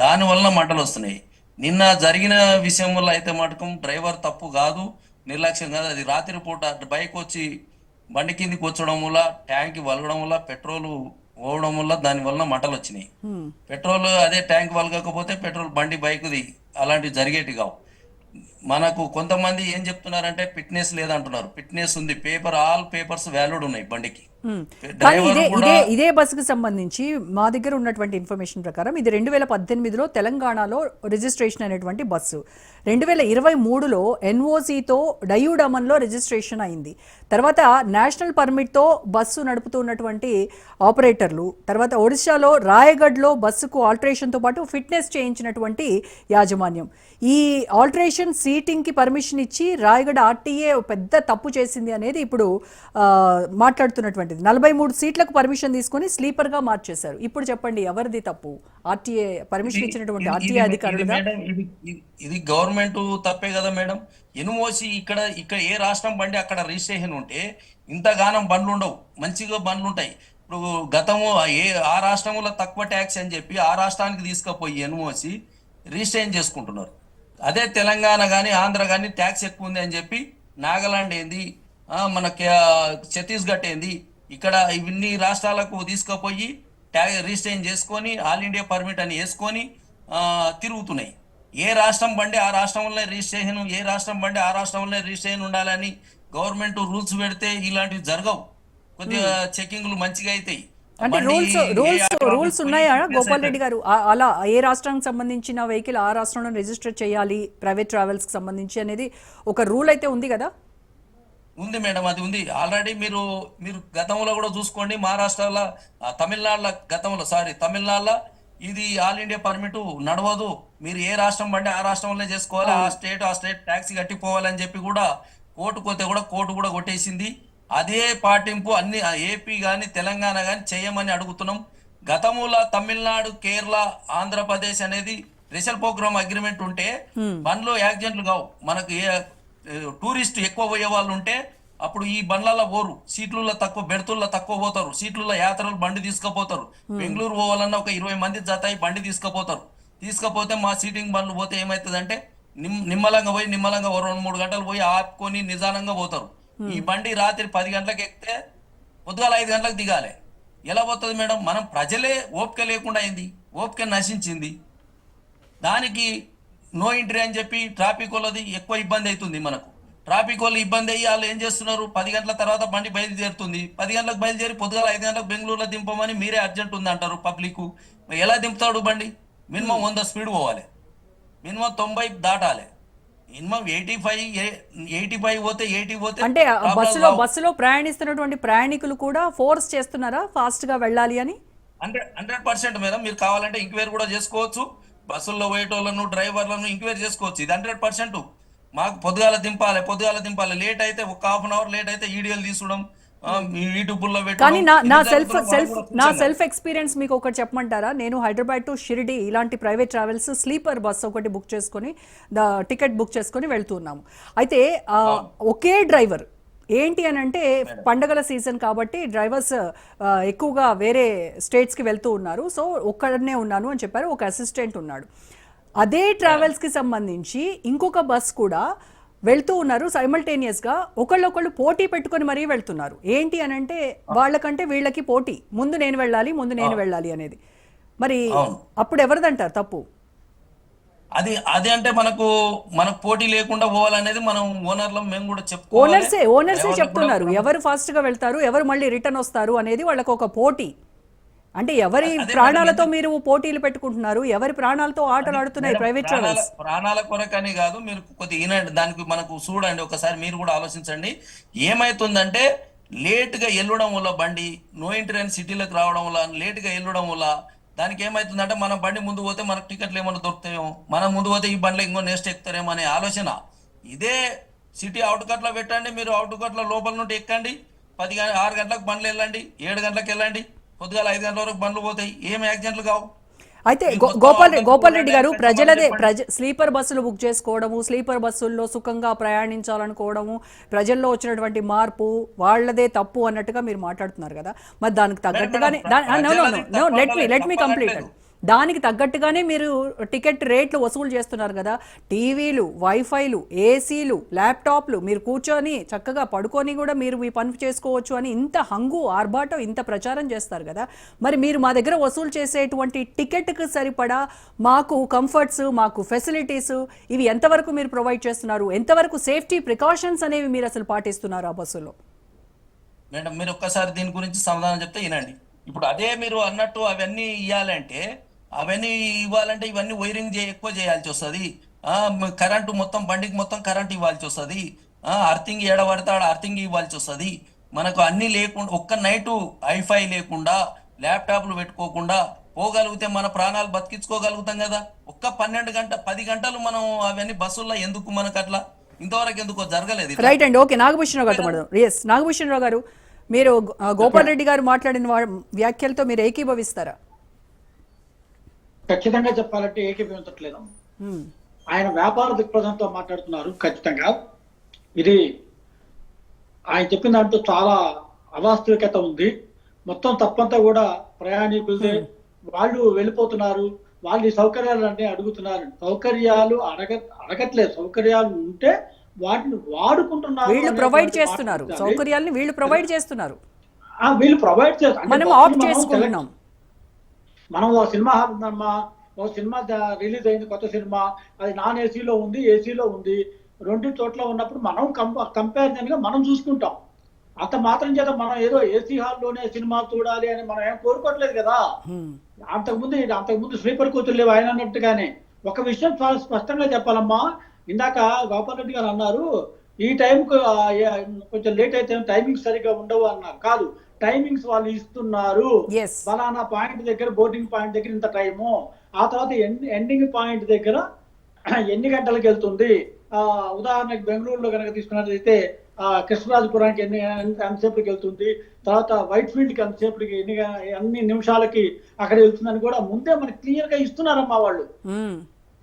దాని వలన మంటలు వస్తున్నాయి. నిన్న జరిగిన విషయం వల్ల అయితే మటుకం డ్రైవర్ తప్పు కాదు, నిర్లక్ష్యం కాదు. అది రాత్రిపూట బైక్ వచ్చి బండి కిందికి వచ్చడం వల్ల ట్యాంక్ వలగడం వల్ల పెట్రోల్ పోవడం వల్ల దాని వలన మంటలు వచ్చినాయి. పెట్రోల్ అదే ట్యాంక్ వలగకపోతే పెట్రోల్ బండి బైక్ది అలాంటివి జరిగేటి కావు. మనకు కొంతమంది ఏం చెప్తున్నారంటే ఫిట్నెస్ లేదంటున్నారు. ఫిట్నెస్ ఉంది, ఆల్ పేపర్స్ వ్యాలిడ్ ఉన్నాయి బండికి. కానీ ఇదే బస్సుకు సంబంధించి మా దగ్గర ఉన్నటువంటి ఇన్ఫర్మేషన్ ప్రకారం ఇది 2018లో తెలంగాణలో రిజిస్ట్రేషన్ అయినటువంటి బస్సు. 2023లో ఎన్ఓసితో డయూడమన్లో రిజిస్ట్రేషన్ అయింది. తర్వాత నేషనల్ పర్మిట్తో బస్సు నడుపుతున్నటువంటి ఆపరేటర్లు, తర్వాత ఒడిశాలో రాయగఢ్లో బస్సుకు ఆల్టరేషన్తో పాటు ఫిట్నెస్ చేయించినటువంటి యాజమాన్యం. ఈ ఆల్టరేషన్ సీటింగ్కి పర్మిషన్ ఇచ్చి రాయగఢ్ ఆర్టీఏ పెద్ద తప్పు చేసింది అనేది ఇప్పుడు మాట్లాడుతున్నటువంటిది. 43 సీట్లకు పర్మిషన్ తీసుకొని స్లీపర్గా మార్చేశారు. ఇప్పుడు చెప్పండి ఎవరిది తప్పు? ఆర్టీఏ పర్మిషన్ ఇచ్చినటువంటి ఆర్టీఏ అధికారులుగా? ఇది గవర్నమెంట్ తప్పే కదా మేడం. ఎన్ఓసి ఇక్కడ ఏ రాష్ట్రం బండి అక్కడ రిజిస్ట్రేషన్ ఉంటే ఇంతగానం బండ్లు ఉండవు, మంచిగా బండ్లు ఉంటాయి. ఇప్పుడు గతము ఆ రాష్ట్రంలో తక్కువ ట్యాక్స్ అని చెప్పి ఆ రాష్ట్రానికి తీసుకుపోయి ఎన్ఓసి రిజిస్ట్రేషన్ చేసుకుంటున్నారు. అదే తెలంగాణ కానీ ఆంధ్ర కానీ ట్యాక్స్ ఎక్కువ ఉంది అని చెప్పి నాగాలాండ్ ఏంది, మన ఛత్తీస్గఢ్ ఏంది, ఇక్కడ ఇన్ని రాష్ట్రాలకు తీసుకుపోయి రిజిస్ట్రేషన్ చేసుకొని ఆల్ ఇండియా పర్మిట్ అని వేసుకొని తిరుగుతున్నాయి. ఏ రాష్ట్రం బండి ఆ రాష్ట్రంలో రిజిస్ట్రేషన్, ఏ రాష్ట్రం బండి ఆ రాష్ట్రంలో రిజిస్ట్రేషన్ ఉండాలని గవర్నమెంట్ రూల్స్ పెడితే ఇలాంటివి జరగవు. కొద్దిగా చెకింగ్లు మంచిగా అవుతాయి. అంటే రూల్స్ ఉన్నాయా గోపాల్ రెడ్డి గారు? అలా ఏ రాష్ట్రానికి సంబంధించిన వెహికల్ ఆ రాష్ట్రంలో రిజిస్టర్ చేయాలి ప్రైవేట్ ట్రావెల్స్ కి సంబంధించి అనేది ఒక రూల్ అయితే ఉంది కదా? ఉంది మేడం, అది ఉంది ఆల్రెడీ. మీరు గతంలో కూడా చూసుకోండి, మహారాష్ట్రలో తమిళనాడులో ఇది ఆల్ ఇండియా పర్మిట్ నడవదు, మీరు ఏ రాష్ట్రం బండి ఆ రాష్ట్రంలో చేసుకోవాలి, ఆ స్టేట్ ట్యాక్సీ కట్టిపోవాలని చెప్పి కూడా కోర్టు కూడా కొట్టేసింది. అదే పాటింపు అన్ని ఏపీ కానీ తెలంగాణ కానీ చేయమని అడుగుతున్నాం. గతంలో తమిళనాడు, కేరళ, ఆంధ్రప్రదేశ్ అనేది రిసల్ ప్రోగ్రామ్ అగ్రిమెంట్ ఉంటే బండ్లో యాక్సిడెంట్లు కావు. మనకు టూరిస్ట్ ఎక్కువ పోయే వాళ్ళు ఉంటే అప్పుడు ఈ బండ్లలో పోరు, సీట్లలో తక్కువ, బెర్తుల్లో తక్కువ పోతారు, సీట్లలో యాత్రలు బండి తీసుకుపోతారు. బెంగళూరు పోవాలన్నా ఒక 20 మంది జతాయి బండి తీసుకపోతే మా సీటింగ్ బండ్లు పోతే ఏమవుతుందంటే నిమ్మలంగా 2-3 గంటలు పోయి ఆపుకొని నిదానంగా పోతారు. ఈ బండి రాత్రి 10 గంటలకు ఎక్కితే పొద్దుగాల 5 గంటలకు దిగాలి. ఎలా పోతుంది మేడం? మనం ప్రజలే ఓపిక లేకుండా అయింది, ఓపిక నశించింది. దానికి నో ఎంట్రీ అని చెప్పి ట్రాఫిక్ వాళ్ళది ఎక్కువ ఇబ్బంది అవుతుంది. మనకు ట్రాఫిక్ వాళ్ళు ఇబ్బంది అయ్యి వాళ్ళు ఏం చేస్తున్నారు, 10 గంటల తర్వాత బండి బయలుదేరుతుంది, 10 గంటలకు బయలుదేరి పొద్దుగాల 5 గంటలకు బెంగళూరులో దింపమని మీరే అర్జెంట్ ఉంది అంటారు పబ్లిక్. ఎలా దింపుతాడు బండి? మినిమం 100 స్పీడ్ పోవాలి, మినిమం 90 దాటాలి, మినిమం 85 పోతే 80 పోతే. అంటే బస్సులో ప్రయాణిస్తున్నటువంటి ప్రయాణికులు కూడా ఫోర్స్ చేస్తున్నారా ఫాస్ట్ గా వెళ్ళాలి అని? 100% మేడం. మీరు కావాలంటే ఎంక్వైరీ కూడా చేసుకోవచ్చు, బస్సుల్లో పోయేటోళ్ళను డ్రైవర్లను ఎంక్వైరీ చేసుకోవచ్చు. ఇది 100%. మాకు పొద్దుగాల దింపాలి, లేట్ అయితే ఒక ½ అవర్ లేట్ అయితే ఈడియల్ తీసుకోవడం, యూట్యూబ్లో పెట్టడం. కానీ నా సెల్ఫ్ ఎక్స్పీరియన్స్ మీకు ఒకటి చెప్పమంటారా? నేను హైదరాబాద్ టు షిరిడి ఇలాంటి ప్రైవేట్ ట్రావెల్స్ స్లీపర్ బస్ ఒకటి బుక్ చేసుకొని టికెట్ బుక్ చేసుకొని వెళ్తున్నాము. అయితే ఒకే డ్రైవర్ ఏంటి అని అంటే పండగల సీజన్ కాబట్టి డ్రైవర్స్ ఎక్కువగా వేరే స్టేట్స్కి వెళ్తూ ఉన్నారు. సో ఒక్కడనే ఉన్నాను అని చెప్పారు, ఒక అసిస్టెంట్ ఉన్నాడు. అదే ట్రావెల్స్కి సంబంధించి ఇంకొక బస్ కూడా వెళ్తూ ఉన్నారు. సైమల్టేనియస్గా ఒకళ్ళొకళ్ళు పోటీ పెట్టుకొని మరీ వెళ్తున్నారు. ఏంటి అని అంటే వాళ్ళకంటే వీళ్ళకి పోటీ, ముందు నేను వెళ్ళాలి అనేది. మరి అప్పుడు ఎవరిదంటారు తప్పు? అది అది అంటే మనకు పోటీ లేకుండా పోవాలనేది మనం ఓనర్లం మేము కూడా చెప్పుకోవాలి. ఓనర్సే డ్రైవర్లకు చెప్తున్నారు కూడా ఎవరు ఫాస్ట్ గా వెళ్తారు, ఎవరు మళ్ళీ రిటర్న్ వస్తారు అనేది వాళ్ళకు ఒక పోటీ. అంటే ఎవరి అదే మేడం, ప్రాణాలతో మీరు పోటీలు పెట్టుకుంటున్నారు, ఎవరి ప్రాణాలతో ఆటలు ఆడుతున్నాయి మేడం, ప్రైవేట్ ట్రావెల్స్. ప్రాణాల కొరకని కాదు, మీరు కొద్దిగా వినండి, దానికి మనకు చూడండి ఒకసారి, మీరు కూడా ఆలోచించండి. ఏమైతుందంటే లేట్ గా వెళ్ళడం వల్ల బండి నో ఎంట్రీ సిటీలకు రావడం వల్ల లేట్ గా వెళ్ళడం వల్ల దానికి ఏమైతుందంటే మన బండి ముందు పోతే మనకు టికెట్లు ఏమైనా దొరుకుతాయేమో, మనం ముందు పోతే ఈ బండిలో ఇంకో నెక్స్ట్ ఎక్కుతారేమో అనే ఆలోచన. ఇదే సిటీ అవుట్ కట్లో పెట్టండి, మీరు అవుట్ కట్ల లోపల నుండి ఎక్కండి, 6 గంటలకు బండ్లు వెళ్ళండి, 7 గంటలకు వెళ్ళండి, పొద్దుగాల 5 గంటల వరకు బండ్లు పోతాయి, ఏం యాక్సిడెంట్లు కావు. అయితే ఈ మొత్తం గోపాల్ రెడ్డి గారు, చెప్పండి. ప్రజలదే స్లీపర్ బస్సులు బుక్ చేసుకోవడము, స్లీపర్ బస్సుల్లో సుఖంగా ప్రయాణించాలనుకోవడము, ప్రజల్లో వచ్చినటువంటి మార్పు వాళ్ళదే తప్పు అన్నట్టుగా మీరు మాట్లాడుతున్నారు కదా. మరి దానికి తగ్గట్టుగానే లెట్ మీ కంప్లీట్. దానికి తగ్గట్టుగానే మీరు టికెట్ రేట్లు వసూలు చేస్తున్నారు కదా. టీవీలు, వైఫైలు, ఏసీలు, ల్యాప్టాప్లు, మీరు కూర్చొని చక్కగా పడుకొని కూడా మీరు మీ పని చేసుకోవచ్చు అని ఇంత హంగు ఆర్భాటం ఇంత ప్రచారం చేస్తారు కదా. మరి మీరు మా దగ్గర వసూలు చేసేటువంటి టికెట్కి సరిపడా మాకు కంఫర్ట్స్, మాకు ఫెసిలిటీస్ ఇవి ఎంతవరకు మీరు ప్రొవైడ్ చేస్తున్నారు, ఎంతవరకు సేఫ్టీ ప్రికాషన్స్ అనేవి మీరు అసలు పాటిస్తున్నారు ఆ బస్సులో? మేడం, మీరు ఒక్కసారి దీని గురించి సమాధానం చెప్తే వినండి. ఇప్పుడు అదే మీరు అన్నట్టు అవన్నీ ఇవ్వాలంటే ఇవన్నీ వైరింగ్ ఎక్కువ చేయాల్సి వస్తుంది. కరెంటు మొత్తం బండికి మొత్తం కరెంట్ ఇవ్వాల్సి వస్తుంది. అర్థింగ్ ఏడబడితే ఆడ అర్థింగ్ ఇవ్వాల్సి వస్తుంది. మనకు అన్ని లేకుండా ఒక్క నైటు వైఫై లేకుండా ల్యాప్టాప్లు పెట్టుకోకుండా పోగలిగితే మన ప్రాణాలు బతికించుకోగలుగుతాం కదా. ఒక్క 10 గంటలు మనం అవన్నీ బస్సుల్లో ఎందుకు మనకు అట్లా ఇంతవరకు ఎందుకో జరగలేదు. రైట్ అండి, ఓకే. నాగభూషణరావు గారు, ఎస్ నాగభూషణరావు గారు, మీరు గోపాల్ రెడ్డి గారు మాట్లాడిన వ్యాఖ్యలతో మీరు ఏకీభవిస్తారా? ఖచ్చితంగా చెప్పాలంటే ఏకీభవించట్లేదు. ఆయన వ్యాపార దృక్పథంతో మాట్లాడుతున్నారు. ఖచ్చితంగా ఇది ఆయన చెప్పిన దాంట్లో చాలా అవాస్తవికత ఉంది. మొత్తం తప్పంతా కూడా ప్రయాణికులదే. వాళ్ళు వెళ్ళిపోతున్నారు, వాళ్ళు ఈ సౌకర్యాలన్నీ అడుగుతున్నారు. సౌకర్యాలు అడగట్లేదు, సౌకర్యాలు ఉంటే వాటిని వాడుకుంటున్నారు. వీళ్ళు ప్రొవైడ్ చేస్తున్నారు, సౌకర్యాలను వీళ్ళు ప్రొవైడ్ చేస్తున్నారు, వీళ్ళు ప్రొవైడ్ చేస్తారు. మనం ఆప్ట్ చేసుకుంటున్నాం. మనం ఒక సినిమా హాల్ ఉందమ్మా, ఒక సినిమా రిలీజ్ అయింది, కొత్త సినిమా, అది నాన్ ఏసీలో ఉంది, ఏసీలో ఉంది, 2 చోట్ల ఉన్నప్పుడు మనం కంపారిజన్ గా మనం చూసుకుంటాం. అంత మాత్రం చేత మనం ఏదో ఏసీ హాల్లోనే సినిమా చూడాలి అని మనం ఏం కోరుకోవట్లేదు కదా. అంతకుముందు స్లీపర్ కోచ్లు లేవు ఆయన అన్నట్టుగానే. ఒక విషయం చాలా స్పష్టంగా చెప్పాలమ్మా, ఇందాక గోపాల్ రెడ్డి గారు అన్నారు ఈ టైంకు కొంచెం లేట్ అయితే టైమింగ్స్ సరిగ్గా ఉండవు అన్నారు. కాదు, టైమింగ్స్ వాళ్ళు ఇస్తున్నారు. ఫలానా పాయింట్ దగ్గర, బోర్డింగ్ పాయింట్ దగ్గర ఇంత టైము, ఆ తర్వాత ఎండింగ్ పాయింట్ దగ్గర ఎన్ని గంటలకు వెళ్తుంది. ఉదాహరణకి బెంగళూరులో కనుక తీసుకున్నట్లయితే కృష్ణరాజపురానికి ఎంతసేపటికి వెళ్తుంది, తర్వాత వైట్ ఫీల్డ్ కి ఎంతసేపటికి అన్ని నిమిషాలకి అక్కడ వెళ్తుందని కూడా ముందే మనకి క్లియర్ గా ఇస్తున్నారమ్మా వాళ్ళు.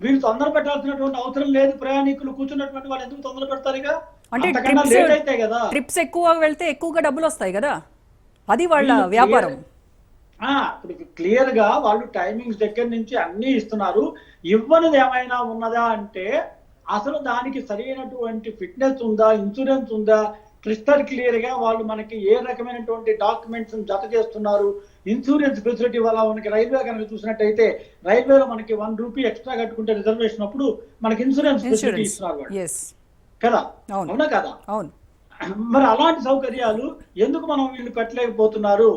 వీళ్ళు తొందర పెట్టాల్సినటువంటి అవసరం లేదు. ప్రయాణికులు కూర్చున్నటువంటి వాళ్ళు ఎందుకు తొందర పెడతారుగా? అంటే లేట్ అయితే కదా, ట్రిప్స్ ఎక్కువ వెళ్తే ఎక్కువగా డబ్బులు వస్తాయి కదా, అది వాళ్ళ వ్యాపారం. ఇప్పుడు క్లియర్ గా వాళ్ళు టైమింగ్స్ దగ్గర నుంచి అన్ని ఇస్తున్నారు. ఇవ్వనిది ఏమైనా ఉన్నదా అంటే అసలు దానికి సరైనటువంటి ఫిట్నెస్ ఉందా, ఇన్సూరెన్స్ ఉందా, క్లిస్టర్ క్లియర్ గా వాళ్ళు మనకి ఏ రకమైనటువంటి డాక్యుమెంట్స్ జత చేస్తున్నారు. ఇన్సూరెన్స్ ఫెసిలిటీ వల్ల మనకి రైల్వే కనుక చూసినట్టయితే రైల్వేలో మనకి 1 రూపీ ఎక్స్ట్రా కట్టుకుంటే రిజర్వేషన్ అప్పుడు మనకి ఇన్సూరెన్స్ ఫెసిలిటీ ఇస్తున్నారు వాళ్ళు కదా, అవునా కదా? మరి అలాంటి సౌకర్యాలు ఎందుకు మనం వీళ్ళు పెట్టలేకపోతున్నారు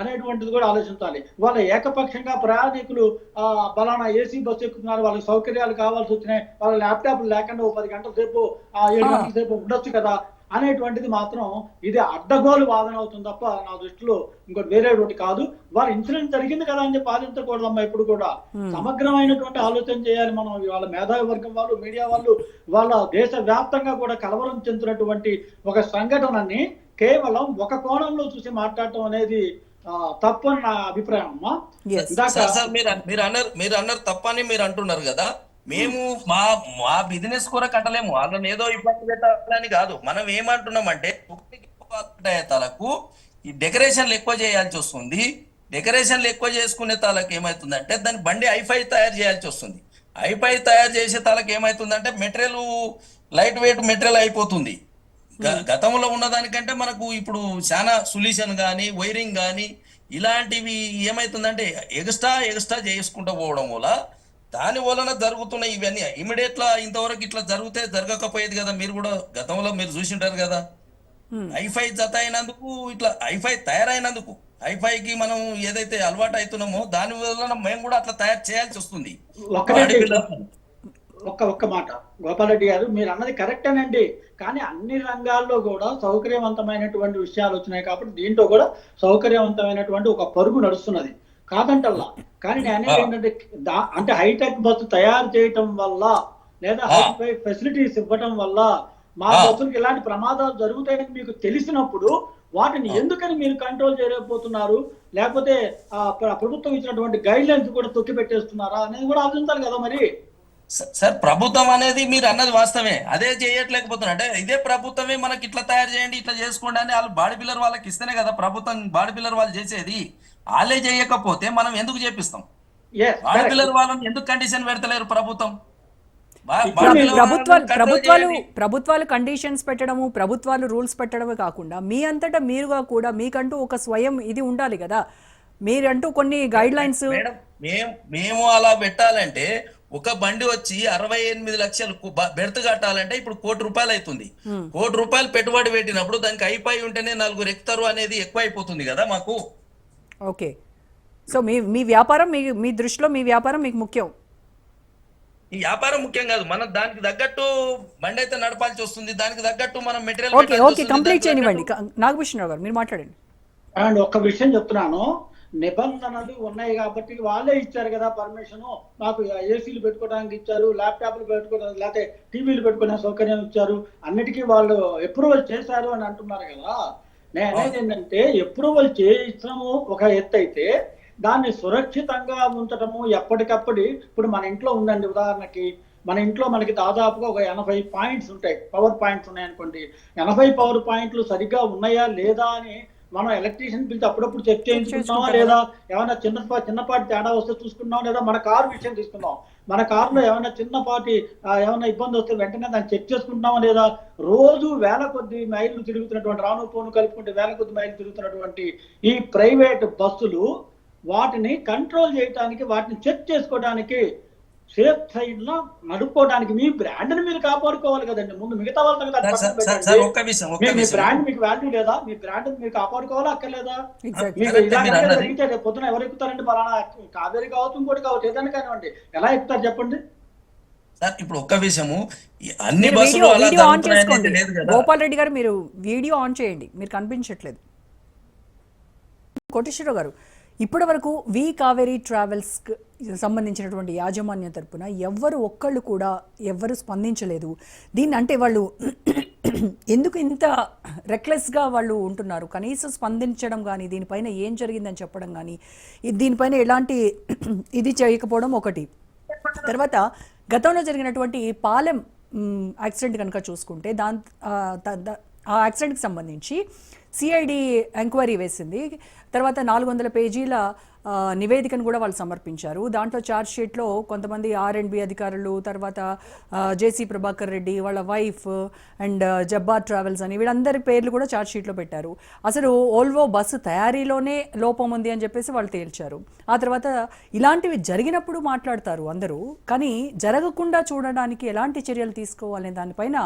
అనేటువంటిది కూడా ఆలోచించాలి. వాళ్ళ ఏకపక్షంగా ప్రయాణికులు బలానా ఏసీ బస్సు ఎక్కుతున్నారు, వాళ్ళకి సౌకర్యాలు కావాల్సి వచ్చినాయి, వాళ్ళ ల్యాప్టాప్లు లేకుండా 10 గంటల సేపు 7 గంటల సేపు ఉండొచ్చు కదా అనేటువంటిది మాత్రం ఇది అడ్డగోలు వాదన అవుతుంది తప్ప నా దృష్టిలో ఇంకోటి వేరే ఒకటి కాదు. వాళ్ళ ఇన్సిడెంట్ జరిగింది కదా అని చెప్పి ఆలోచించకూడదమ్మా. ఇప్పుడు కూడా సమగ్రమైనటువంటి ఆలోచన చేయాలి మనం. వాళ్ళ మేధావి వర్గం వాళ్ళు, మీడియా వాళ్ళు, వాళ్ళ దేశ వ్యాప్తంగా కూడా కలవరం చెందినటువంటి ఒక సంఘటనని కేవలం ఒక కోణంలో చూసి మాట్లాడటం అనేది తప్పు అని నా అభిప్రాయం అమ్మా. మీరు అన్నారు తప్పని మీరు అంటున్నారు కదా. మేము మా బిజినెస్ కూడా కట్టలేము, వాళ్ళని ఏదో ఇబ్బంది పెట్టాలని కాదు. మనం ఏమంటున్నామంటే తలకు ఈ డెకరేషన్లు ఎక్కువ చేయాల్సి వస్తుంది. డెకరేషన్లు ఎక్కువ చేసుకునే తాలకు ఏమవుతుందంటే దాని బండి ఐఫై తయారు చేయాల్సి వస్తుంది. ఐఫై తయారు చేసే తాలకు ఏమవుతుందంటే మెటీరియల్ లైట్ వెయిట్ మెటీరియల్ అయిపోతుంది. గతంలో ఉన్నదానికంటే మనకు ఇప్పుడు చాలా సొల్యూషన్ కానీ వైరింగ్ కానీ ఇలాంటివి ఏమైతుందంటే ఎక్స్ట్రా చేసుకుంటూ పోవడం వల్ల దాని వలన జరుగుతున్నాయి ఇవన్నీ. ఇమీడియట్ గా ఇంతవరకు ఇట్లా జరగకపోయేది కదా. మీరు కూడా గతంలో మీరు చూసింటారు కదా. ఐఫై జత అయినందుకు, ఇట్లా ఐఫై తయారైనందుకు, ఐఫైకి మనం ఏదైతే అలవాటు అవుతున్నామో దాని వలన మేము కూడా అట్లా తయారు చేయాల్సి వస్తుంది. ఒక్క మాట గోపాలరెడ్డి గారు, మీరు అన్నది కరెక్టేనండి. కానీ అన్ని రంగాల్లో కూడా సౌకర్యవంతమైనటువంటి విషయాలు వచ్చినాయి కాబట్టి దీంట్లో కూడా సౌకర్యవంతమైనటువంటి ఒక పరుగు నడుస్తున్నది కాదంటల్లా. కానీ నేను అనేది ఏంటంటే అంటే హైటెక్ బస్సు తయారు చేయటం వల్ల లేదా హైఫై ఫెసిలిటీస్ ఇవ్వటం వల్ల మా బస్సులకు ఇలాంటి ప్రమాదాలు జరుగుతాయని మీకు తెలిసినప్పుడు వాటిని ఎందుకని మీరు కంట్రోల్ చేయలేకపోతున్నారు? లేకపోతే ప్రభుత్వం ఇచ్చినటువంటి గైడ్ లైన్స్ కూడా తొక్కి పెట్టేస్తున్నారా అనేది కూడా ఆలోచించాలి కదా. మరి సార్, ప్రభుత్వం అనేది మీరు అన్నది వాస్తవమే, అదే చేయట్లేకపోతున్నా. అంటే ఇదే ప్రభుత్వమే మనకి ఇట్లా తయారు చేయండి, ఇట్లా చేసుకోండి అని వాళ్ళు బాడీ బిల్డర్ వాళ్ళకి ఇస్తేనే కదా ప్రభుత్వం బాడీ బిల్డర్ వాళ్ళు చేసేది. వాళ్ళే చేయకపోతే మనం ఎందుకు చేపిస్తాం? బాడీ బిల్డర్ వాళ్ళని ఎందుకు కండిషన్ పెడతలేరు ప్రభుత్వం? ప్రభుత్వాలు కండిషన్స్ పెట్టడము, ప్రభుత్వాలు రూల్స్ పెట్టడమే కాకుండా మీ అంతటా మీరుగా కూడా మీకంటూ ఒక స్వయం ఇది ఉండాలి కదా. మీరంటూ కొన్ని గైడ్ లైన్స్. మేము అలా పెట్టాలంటే ఒక బండి వచ్చి 68 లక్షలు బెర్త్ కట్టాలంటే ఇప్పుడు ₹1 కోటి అవుతుంది. ₹1 కోటి పెట్టుబడి పెట్టినప్పుడు దానికి అయిపోయి ఉంటేనే 4 ఎక్కుతారు అనేది ఎక్కువ అయిపోతుంది కదా మాకు. ఓకే, సో మీ వ్యాపారం మీ దృష్టిలో మీ వ్యాపారం మీకు ముఖ్యం. ఈ వ్యాపారం ముఖ్యం కాదు, మనం దానికి తగ్గట్టు బండి అయితే నడపాల్సి వస్తుంది, దానికి తగ్గట్టు మనం మెటీరియల్. ఓకే, కంప్లీట్ చేయనివ్వండి నాగభూషణరావు గారు, మీరు మాట్లాడండి. అండ్ ఒక్క విషయం చెప్తున్నాను, నిబంధనలు ఉన్నాయి కాబట్టి వాళ్ళే ఇచ్చారు కదా పర్మిషన్. మాకు ఏసీలు పెట్టుకోవడానికి ఇచ్చారు, ల్యాప్టాప్లు పెట్టుకోవడానికి, లేకపోతే టీవీలు పెట్టుకునే సౌకర్యం ఇచ్చారు, అన్నిటికీ వాళ్ళు అప్రూవల్ చేశారు అని అంటున్నారు కదా. నేను అనేది ఏంటంటే అప్రూవల్ చేయించడము ఒక ఎత్తు అయితే దాన్ని సురక్షితంగా ఉంచడము ఎప్పటికప్పుడు. ఇప్పుడు మన ఇంట్లో ఉందండి, ఉదాహరణకి మన ఇంట్లో మనకి దాదాపుగా ఒక 80 పాయింట్స్ ఉంటాయి, పవర్ పాయింట్స్ ఉన్నాయనుకోండి. 80 పవర్ పాయింట్లు సరిగ్గా ఉన్నాయా లేదా అని మనం ఎలక్ట్రీషియన్ పిలిచి అప్పుడప్పుడు చెక్ చేయించుకుంటామా లేదా, ఏమైనా చిన్నపాటి తేడా వస్తే చూసుకున్నాం, లేదా మన కారు విషయం తీసుకున్నాం, మన కారులో ఏమైనా చిన్నపాటి ఏమైనా ఇబ్బంది వస్తే వెంటనే దాన్ని చెక్ చేసుకుంటున్నామా లేదా. రోజు వేల కొద్ది మైళ్ళు తిరుగుతున్నటువంటి, రాను పోను కలుపుకుంటే వేల కొద్ది మైళ్ళు తిరుగుతున్నటువంటి ఈ ప్రైవేట్ బస్సులు వాటిని కంట్రోల్ చేయడానికి, వాటిని చెక్ చేసుకోవడానికి, సేఫ్ సైడ్ లో నడుపుకోవడానికి మీ బ్రాండ్ ని మీరు కాపాడుకోవాలి కదండి. ముందు మిగతా వాళ్ళతో మీ బ్రాండ్ మీకు వాల్యూ లేదా? మీ బ్రాండ్ మీరు కాపాడుకోవాలా అక్కర్లేదా? మీకు ఇలా జరిగితే పొద్దున ఎవరు ఎక్కుతారండి? పలానా కావేరి కావచ్చు, ఇంకోటి కావచ్చు, ఏదైనా కానివ్వండి, ఎలా ఎక్కుతారు చెప్పండి? సార్, ఇప్పుడు ఒక్క విషయము, అన్ని బస్సులు గోపాల్ రెడ్డి గారు మీరు వీడియో ఆన్ చేయండి, మీరు కనిపించట్లేదు. కోటేశ్వరరావు గారు, ఇప్పటి వరకు వి కావేరీ ట్రావెల్స్ సంబంధించినటువంటి యాజమాన్యం తరపున ఒక్కళ్ళు కూడా ఎవ్వరు స్పందించలేదు. దీన్ని అంటే వాళ్ళు ఎందుకు ఇంత రెక్లెస్గా వాళ్ళు ఉంటున్నారు? కనీసం స్పందించడం కానీ, దీనిపైన ఏం జరిగిందని చెప్పడం కానీ, దీనిపైన ఎలాంటి ఇది చేయకపోవడం ఒకటి. తర్వాత గతంలో జరిగినటువంటి పాలెం యాక్సిడెంట్ కనుక చూసుకుంటే ఆ యాక్సిడెంట్కి సంబంధించి సిఐడి ఎంక్వైరీ వేసింది. తర్వాత 400 పేజీల నివేదికను కూడా వాళ్ళు సమర్పించారు. దాంట్లో ఛార్జ్ షీట్లో కొంతమంది R&B అధికారులు, తర్వాత జేసీ ప్రభాకర్ రెడ్డి వాళ్ళ వైఫ్ అండ్ జబ్బార్ ట్రావెల్స్ అని వీళ్ళందరి పేర్లు కూడా ఛార్జ్ షీట్లో పెట్టారు. అసలు ఓల్వో బస్సు తయారీలోనే లోపం ఉంది అని చెప్పేసి వాళ్ళు తేల్చారు. ఆ తర్వాత ఇలాంటివి జరిగినప్పుడు మాట్లాడతారు అందరూ, కానీ జరగకుండా చూడడానికి ఎలాంటి చర్యలు తీసుకోవాలనే దానిపైన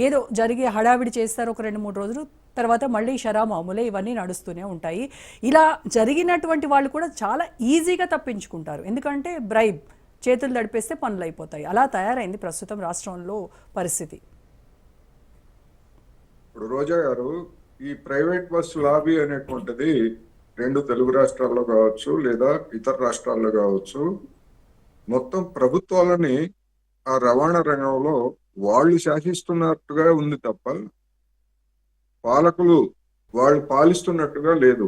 ఏదో జరిగే హడావిడి చేస్తారు ఒక 2-3 రోజులు, తర్వాత మళ్ళీ మామూలే, ఇవన్నీ నడుస్తూనే ఉంటాయి. ఇలా జరిగినటువంటి వాళ్ళు కూడా చాలా ఈజీగా తప్పించుకుంటారు, ఎందుకంటే బ్రైబ్ చేతులు తడిపేస్తే పనులు అయిపోతాయి. అలా తయారైంది ప్రస్తుతం రాష్ట్రంలో పరిస్థితి. ఇప్పుడు రోజా గారు, ఈ ప్రైవేట్ బస్సు లాబీ అనేటువంటిది 2 తెలుగు రాష్ట్రాల్లో కావచ్చు లేదా ఇతర రాష్ట్రాల్లో కావచ్చు, మొత్తం ప్రభుత్వాలని ఆ రవాణా రంగంలో వాళ్ళు శాసిస్తున్నట్టుగా ఉంది తప్ప పాలకులు వాళ్ళు పాలిస్తున్నట్టుగా లేదు.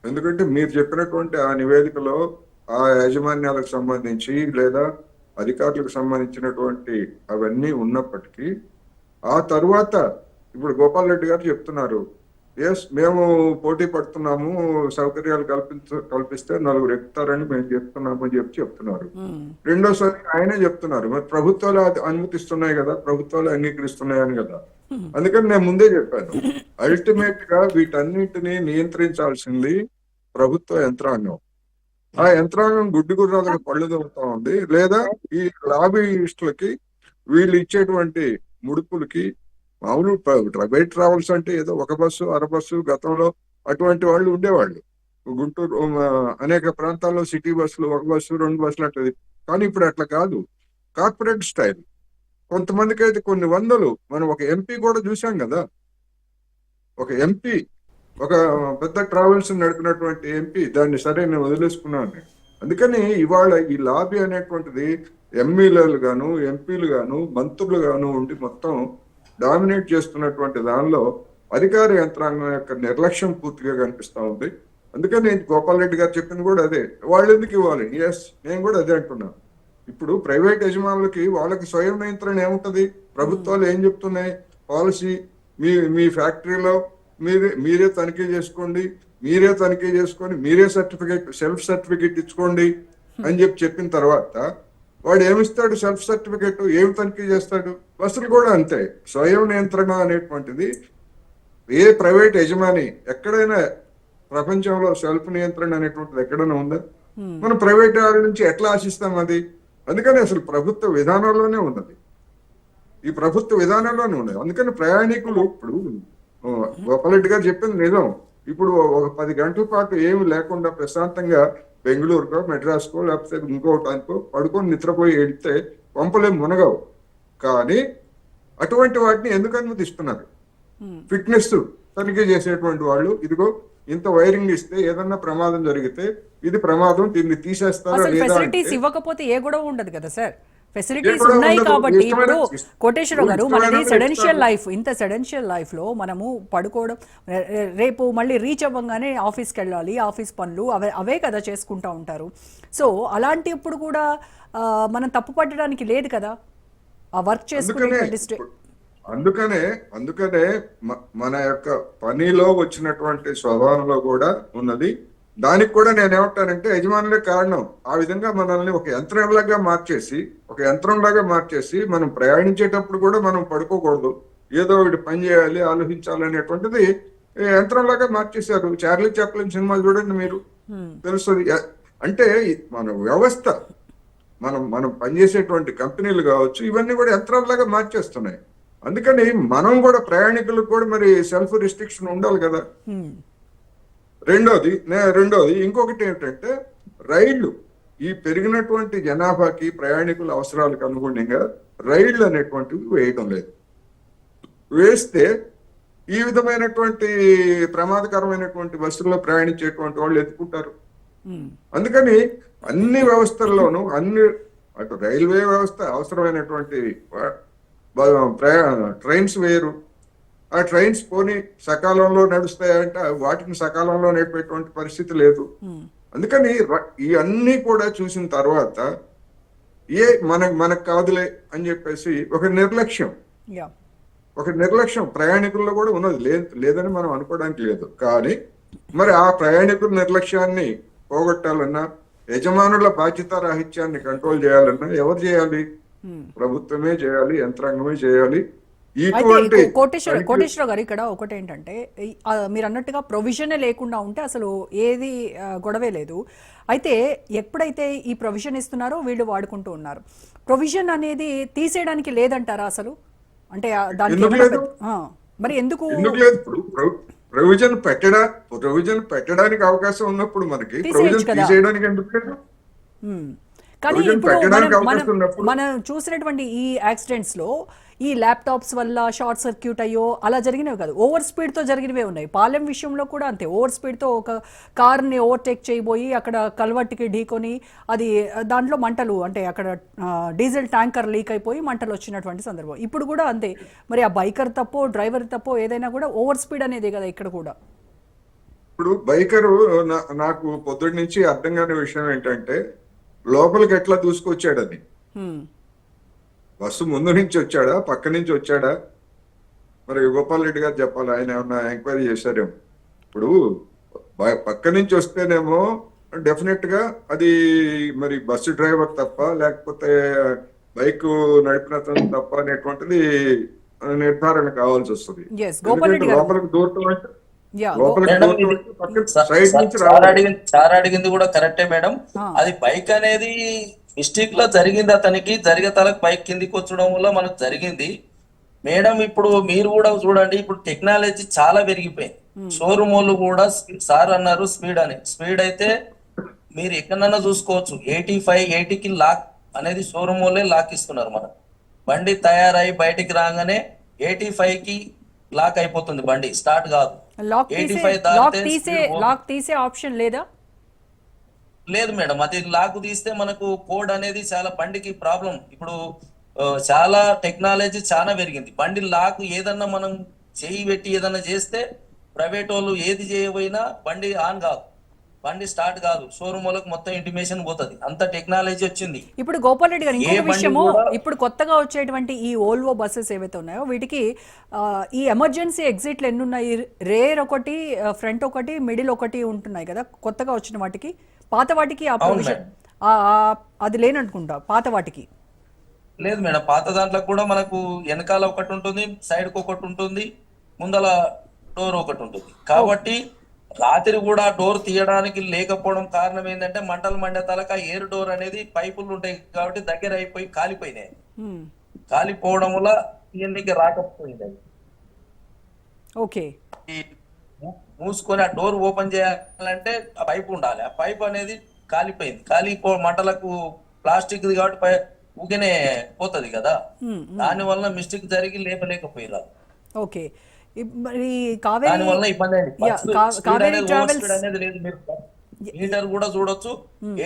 ఎందుకంటే మీరు చెప్పినటువంటి ఆ నివేదికలో ఆ యాజమాన్యాలకు సంబంధించి లేదా అధికారులకు సంబంధించినటువంటి అవన్నీ ఉన్నప్పటికీ, ఆ తరువాత ఇప్పుడు గోపాల్ రెడ్డి గారు చెప్తున్నారు, మేము పోటీ పడుతున్నాము, సౌకర్యాలు కల్పిస్తే 4 ఎక్కుతారని మేము చెప్తున్నాము అని చెప్తున్నారు. రెండోసారి ఆయనే చెప్తున్నారు, మరి ప్రభుత్వాలు అనుమతిస్తున్నాయి కదా, ప్రభుత్వాలు అంగీకరిస్తున్నాయని కదా. అందుకని నేను ముందే చెప్పాను, అల్టిమేట్ గా వీటన్నిటిని నియంత్రించాల్సింది ప్రభుత్వ యంత్రాంగం. ఆ యంత్రాంగం గుడ్డి గుర్రాలకు పళ్ళు దొరుకుతా ఉంది, లేదా ఈ లాబీయిస్టులకి వీళ్ళు ఇచ్చేటువంటి ముడుపులకి మామూలు ప్రైవేట్ ట్రావెల్స్ అంటే ఏదో ఒక బస్సు అర బస్సు గతంలో అటువంటి వాళ్ళు ఉండేవాళ్ళు. గుంటూరు అనేక ప్రాంతాల్లో సిటీ బస్సులు ఒక బస్సు రెండు బస్సులు అట్లది. కానీ ఇప్పుడు అట్లా కాదు, కార్పొరేట్ స్టైల్. కొంతమందికి అయితే కొన్ని వందలు, మనం ఒక ఎంపీ కూడా చూసాం కదా, ఒక ఎంపీ ఒక పెద్ద ట్రావెల్స్ నడిపినటువంటి ఎంపీ దాన్ని సరే నేను వదిలేసుకున్నాను. అందుకని ఇవాళ ఈ లాబీ అనేటువంటిది ఎమ్మెల్యేలు గాను ఎంపీలు గాను మంత్రులు గాను ఉండి మొత్తం డామినేట్ చేస్తున్నటువంటి దానిలో అధికార యంత్రాంగం యొక్క నిర్లక్ష్యం పూర్తిగా కనిపిస్తా ఉంది. అందుకని గోపాల్ రెడ్డి గారు చెప్పింది కూడా అదే, వాళ్ళు ఎందుకు ఇవ్వాలి? ఎస్, నేను కూడా అదే అంటున్నాను. ఇప్పుడు ప్రైవేట్ యజమానులకి వాళ్ళకి స్వయం నియంత్రణ ఏముంటది? ప్రభుత్వాలు ఏం చెప్తున్నాయి? పాలసీ, మీ ఫ్యాక్టరీలో మీరే తనిఖీ చేసుకోండి, మీరే సర్టిఫికేట్, సెల్ఫ్ సర్టిఫికేట్ ఇచ్చుకోండి అని చెప్పిన తర్వాత వాడు ఏమిస్తాడు? సెల్ఫ్ సర్టిఫికేట్ ఏమి తనిఖీ చేస్తాడు? బస్సులు కూడా అంతే. స్వయం నియంత్రణ అనేటువంటిది ఏ ప్రైవేట్ యజమాని ఎక్కడైనా ప్రపంచంలో సెల్ఫ్ నియంత్రణ అనేటువంటిది ఎక్కడైనా ఉందా? మనం ప్రైవేట్ వాళ్ళ నుంచి ఎట్లా ఆశిస్తాం అది? అందుకని అసలు ప్రభుత్వ విధానంలోనే ఉన్నది, ఈ ప్రభుత్వ విధానంలోనే ఉన్నది. అందుకని ప్రయాణికులు ఇప్పుడు గోపాల్ రెడ్డి గారు చెప్పింది నిజం. ఇప్పుడు ఒక 10 గంటల పాటు ఏమి లేకుండా ప్రశాంతంగా బెంగళూరుకో మెడ్రాస్కో లేకపోతే ఇంకోటానికో పడుకొని నిద్రపోయి వెళ్తే పంపలే మునగవు. కానీ అటువంటి వాటిని ఎందుకు అనుమతిస్తున్నారు? ఫిట్నెస్ తనిఖీ చేసేటువంటి వాళ్ళు ఇదిగో ఇంత వైరింగ్ ఇస్తే ఏదన్నా ప్రమాదం జరిగితే ఇది ప్రమాదం, దీన్ని తీసేస్తారా లేదా? ఫెసిలిటీస్ ఇవ్వకపోతే ఏ గొడవ ఉండదు కదా సార్. ఫెసిలిటీస్ ఉన్నాయి కాబట్టి ఇప్పుడు కోటేశ్వరరావు గారు, మనది సెడెన్షియల్ లైఫ్. ఇంత సెడెన్షియల్ లైఫ్ లో మనము పడుకోవడం, రేపు మళ్ళీ రీచ్ అవ్వగానే ఆఫీస్కి వెళ్ళాలి, ఆఫీస్ పనులు అవే కదా చేసుకుంటా ఉంటారు. సో అలాంటిప్పుడు కూడా మనం తప్పు పట్టడానికి లేదు కదా, ఆ వర్క్ చేసుకునే. అందుకనే మన యొక్క పనిలో వచ్చినటువంటి స్వభావంలో కూడా ఉన్నది. దానికి కూడా నేనేమంటానంటే యజమానులే కారణం. ఆ విధంగా మనల్ని ఒక యంత్రంలాగా మార్చేసి మనం ప్రయాణించేటప్పుడు కూడా మనం పడుకోకూడదు, ఏదో ఒకటి పని చేయాలి, ఆలోచించాలి అనేటువంటిది యంత్రంలాగా మార్చేశారు. చార్లీ చాప్లిన్ సినిమా చూడండి మీరు, తెలుస్తుంది. అంటే మన వ్యవస్థ, మనం పనిచేసేటువంటి కంపెనీలు కావచ్చు, ఇవన్నీ కూడా యంత్రాలాగా మార్చేస్తున్నాయి. అందుకని మనం కూడా ప్రయాణికులకు కూడా మరి సెల్ఫ్ రిస్ట్రిక్షన్ ఉండాలి కదా. రెండోది ఇంకొకటి ఏంటంటే రైళ్లు, ఈ పెరిగినటువంటి జనాభాకి ప్రయాణికుల అవసరాలకు అనుగుణంగా రైళ్లు అనేటువంటివి వేయడం లేదు. వేస్తే ఈ విధమైనటువంటి ప్రమాదకరమైనటువంటి బస్సుల్లో ప్రయాణించేటువంటి వాళ్ళు ఎత్తుకుంటారు. అందుకని అన్ని వ్యవస్థల్లోనూ అటు రైల్వే వ్యవస్థ అవసరమైనటువంటి ట్రైన్స్ వేరు, ఆ ట్రైన్స్ పోనీ సకాలంలో నడుస్తాయంటే వాటిని సకాలంలో నడిపేటువంటి పరిస్థితి లేదు. అందుకని ఇవన్నీ కూడా చూసిన తర్వాత మనకు కాదులే అని చెప్పేసి ఒక నిర్లక్ష్యం ప్రయాణికుల్లో కూడా ఉన్నది, లేదని మనం అనుకోవడానికి లేదు. కానీ మరి ఆ ప్రయాణికుల నిర్లక్ష్యాన్ని పోగొట్టాలన్నా, యజమానుల బాధ్యత రాహిత్యాన్ని కంట్రోల్ చేయాలన్నా ఎవరు చేయాలి? ప్రభుత్వమే చేయాలి, యంత్రాంగమే చేయాలి. కోటేశ్వర గారు, ఇక్కడ ఒకటి ఏంటంటే మీరు అన్నట్టుగా ప్రొవిజనే లేకుండా ఉంటే అసలు ఏది గొడవే లేదు. అయితే ఎప్పుడైతే ఈ ప్రొవిజన్ ఇస్తున్నారో వీళ్ళు వాడుకుంటూ ఉన్నారు. ప్రొవిజన్ అనేది తీసేయడానికి లేదంటారా అసలు? అంటే దానికి మరి ఎందుకు ప్రొవిజన్ పెట్టడానికి అవకాశం ఉన్నప్పుడు మనకి ప్రొవిజన్ తీసేయడానికి ఎందుకు లేదు? కానీ ఇప్పుడు మనం చూసినటువంటి ఈ యాక్సిడెంట్స్ లో ఈ ల్యాప్టాప్స్ వల్ల షార్ట్ సర్క్యూట్ అయ్యో అలా జరిగినవి కాదు, ఓవర్ స్పీడ్ తో జరిగినవే ఉన్నాయి. పాలెం విషయంలో కూడా అంతే, ఓవర్ స్పీడ్ తో ఒక కార్ని ఓవర్టేక్ చేయబోయి అక్కడ కల్వర్ట్కి ఢీకొని అది దాంట్లో మంటలు, అంటే అక్కడ డీజిల్ ట్యాంకర్ లీక్ అయిపోయి మంటలు వచ్చినటువంటి సందర్భం. ఇప్పుడు కూడా అంతే. మరి ఆ బైకర్ తప్పో డ్రైవర్ తప్పో ఏదైనా కూడా ఓవర్ స్పీడ్ అనేది కదా ఇక్కడ కూడా. ఇప్పుడు బైకరు నాకు పొద్దుటి నుంచి అర్థం కాని విషయం ఏంటంటే లోపలికి ఎట్లా దూసుకొచ్చాడని. బస్సు ముందు నుంచి వచ్చాడా, పక్క నుంచి వచ్చాడా? మరి గోపాల్ రెడ్డి గారు చెప్పాలి, ఆయన ఏమన్నా ఎంక్వైరీ చేశారేమో. ఇప్పుడు పక్క నుంచి వస్తేనేమో డెఫినెట్ గా అది మరి బస్సు డ్రైవర్ తప్ప లేకపోతే బైక్ నడిపిన తప్ప అనేటువంటిది నిర్ధారణ కావాల్సి వస్తుంది. లోపలికి దూరటం అంటే యా లోపలికి మేడం డోర్ ఇది నుంచి పక్కన సైడ్ నుంచి సార్ రావాలి. అడిగింది కూడా కరెక్టే మేడం. ఆ. అది బైక్ అనేది మిస్టేక్ లో జరిగింది, అతనికి జరిగేతలకు బైక్ కిందికి వచ్చడం వల్ల మనకు జరిగింది మేడం. ఇప్పుడు మీరు కూడా చూడండి, ఇప్పుడు టెక్నాలజీ చాలా పెరిగిపోయింది. షోరూమ్ వాళ్ళు కూడా సార్ అన్నారు స్పీడ్ అని, స్పీడ్ అయితే మీరు ఎక్కడన్నా చూసుకోవచ్చు 85, 80కి లాక్ అనేది షోరూమ్ వాళ్ళే లాక్ ఇస్తున్నారు. మనం బండి తయారై బయటికి రాగానే 85కి లాక్ అయిపోతుంది, బండి స్టార్ట్ కాదు. లాక్ 85 దాటితే లాక్ తీసే ఆప్షన్ లేదా? లేదు మేడం, అది లాక్ తీస్తే మనకు కోడ్ అనేది చాలా బండికి ప్రాబ్లం. ఇప్పుడు చాలా టెక్నాలజీ చాలా పెరిగింది. బండి లాక్ ఏదన్నా మనం చేయి పెట్టి ఏదన్నా చేస్తే ప్రైవేట్ వాళ్ళు ఏది చేయబోయినా బండి ఆన్ కాదు, బండి స్టార్ట్ కాదు. షోరూమ్ వాళ్ళకి మొత్తం ఇంటిమేషన్ పోతుంది, అంత టెక్నాలజీ వచ్చింది. ఇప్పుడు గోపాల్ రెడ్డి గారు ఏ ఇంకొక బండి విషయము, కూడా- ఇప్పుడు కొత్తగా వచ్చేటువంటి ఈ ఓల్వో బస్సెస్ ఏవైతే ఉన్నాయో వీటికి ఈ ఎమర్జెన్సీ ఎగ్జిట్లు ఎన్ని ఉన్నాయి? రేర్ ఒకటి, ఫ్రంట్ ఒకటి, మిడిల్ ఒకటి ఉంటున్నాయి కదా కొత్తగా వచ్చిన వాటికి. పాత వాటికి ఆ అవును ప్రొవిజన్ అది లేననుకుంటా పాత వాటికి. లేదు మేడం, పాత దాంట్లో కూడా మనకు వెనకాల ఒకటి ఉంటుంది, సైడ్ కు ఒకటి ఉంటుంది, ముందల డోర్ ఒకటి ఉంటుంది. కాబట్టి రాత్రి కూడా డోర్ తీయడానికి లేకపోవడం కారణం ఏంటంటే మంటలు మండే తలక ఎయిర్ డోర్ అనేది పైపులు ఉంటాయి కాబట్టి దగ్గర అయిపోయి కాలిపోయినాయి. Hmm. కాలిపోవడం వల్ల తీయడానికి రాకపోయింది. అది ఓకే. ఈ మూసుకొని ఆ డోర్ ఓపెన్ చేయాలంటే ఆ పైపు ఉండాలి, ఆ పైప్ అనేది కాలిపోయింది. మంటలకు ప్లాస్టిక్ కాబట్టి ఊగినే పోతుంది కదా, దాని వల్ల మిస్టేక్ జరిగి లేపలేకపోయారు. ఓకే. మరి కావేరీ దాని వల్ల ఇబ్బంది అయింది. కావేరీ ట్రావెల్స్ లేదు, మీరు మీటర్ కూడా చూడొచ్చు,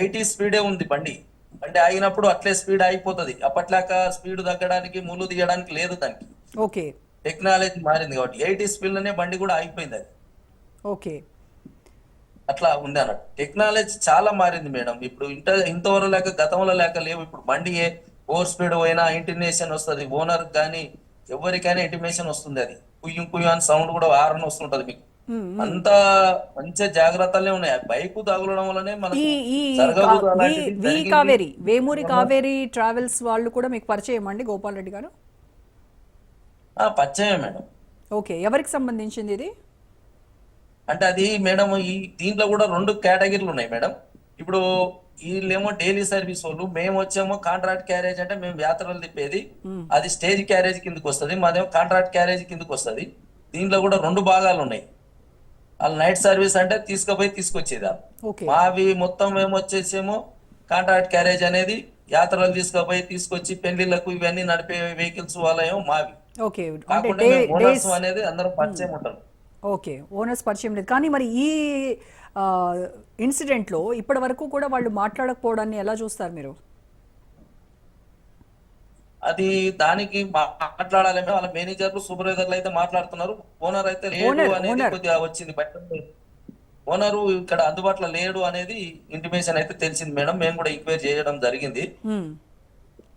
80 స్పీడే ఉంది బండి. బండి ఆగినప్పుడు అట్లే స్పీడ్ అయిపోతుంది. అప్పట్లాక స్పీడ్ తగ్గడానికి ముళ్ళు తీయడానికి లేదు దానికి. ఓకే. టెక్నాలజీ మారింది కాబట్టి 80 స్పీడ్ లోనే బండి కూడా ఆగిపోయింది. అది ఓకే. అట్లా ఉంది అన్నట్టు. టెక్నాలజీ చాలా మారింది మేడం. ఇప్పుడు ఇంతవరకు లేక గతంలో లేక లేవు. ఇప్పుడు బండి ఓవర్ స్పీడ్ పోయినా ఇంటిమేషన్ వస్తుంది, ఓనర్ కానీ ఎవరికైనా ఇంటిమేషన్ వస్తుంది. అది కుయ్యం కుయ్యం అని సౌండ్ కూడా హారన్ వస్తుంటది మీకు. అంత మంచి జాగ్రత్తలే ఉన్నాయి. బైక్ తగులడం వల్లనే మనకు జరగకూడదు అలాంటిది జరిగింది. కావేరీ వేమూరి కావేరీ ట్రావెల్స్ వాళ్ళు కూడా మీకు పరిచయం అండి గోపాల్ రెడ్డి గారు? పరిచయం మేడం. ఓకే. ఎవరికి సంబంధించింది ఇది? అంటే అది మేడం ఈ దీంట్లో కూడా 2 కేటగిరీలు ఉన్నాయి మేడం. ఇప్పుడు వీళ్ళేమో డైలీ సర్వీస్ వాళ్ళు, మేము వచ్చేమో కాంట్రాక్ట్ క్యారేజ్, అంటే మేము యాత్రలు తిప్పేది అది స్టేజ్ క్యారేజ్ కిందకి వస్తుంది, మాదేమో కాంట్రాక్ట్ క్యారేజ్ కిందకి వస్తుంది. దీంట్లో కూడా 2 భాగాలు ఉన్నాయి. వాళ్ళు నైట్ సర్వీస్ అంటే తీసుకుపోయి తీసుకొచ్చేదా, మావి మొత్తం మేము వచ్చేసేమో కాంట్రాక్ట్ క్యారేజ్ అనేది యాత్రలు తీసుకుపోయి తీసుకొచ్చి పెళ్లిళ్లకు ఇవన్నీ నడిపే వెహికల్స్ వాళ్ళేమో మావి. కాకుండా ఓనర్స్ అనేది అందరూ పరిచయం ఉంటారు. ఓకే. ఓనర్స్ పరిచయం లేదు. కానీ మరి ఈ ఇన్సిడెంట్లో ఇప్పటి వరకు కూడా వాళ్ళు మాట్లాడకపోవడాన్ని ఎలా చూస్తారు మీరు? అది దానికి మాట్లాడాలి, వాళ్ళ మేనేజర్లు సూపర్వైజర్లు అయితే మాట్లాడుతున్నారు. ఓనర్ అయితే లేడు అనేది కొద్దిగా వచ్చింది బయట. ఓనరు ఇక్కడ అందుబాటులో లేడు అనేది ఇంటిమేషన్ అయితే తెలిసింది మేడం. మేము కూడా ఎంక్వైరీ చేయడం జరిగింది.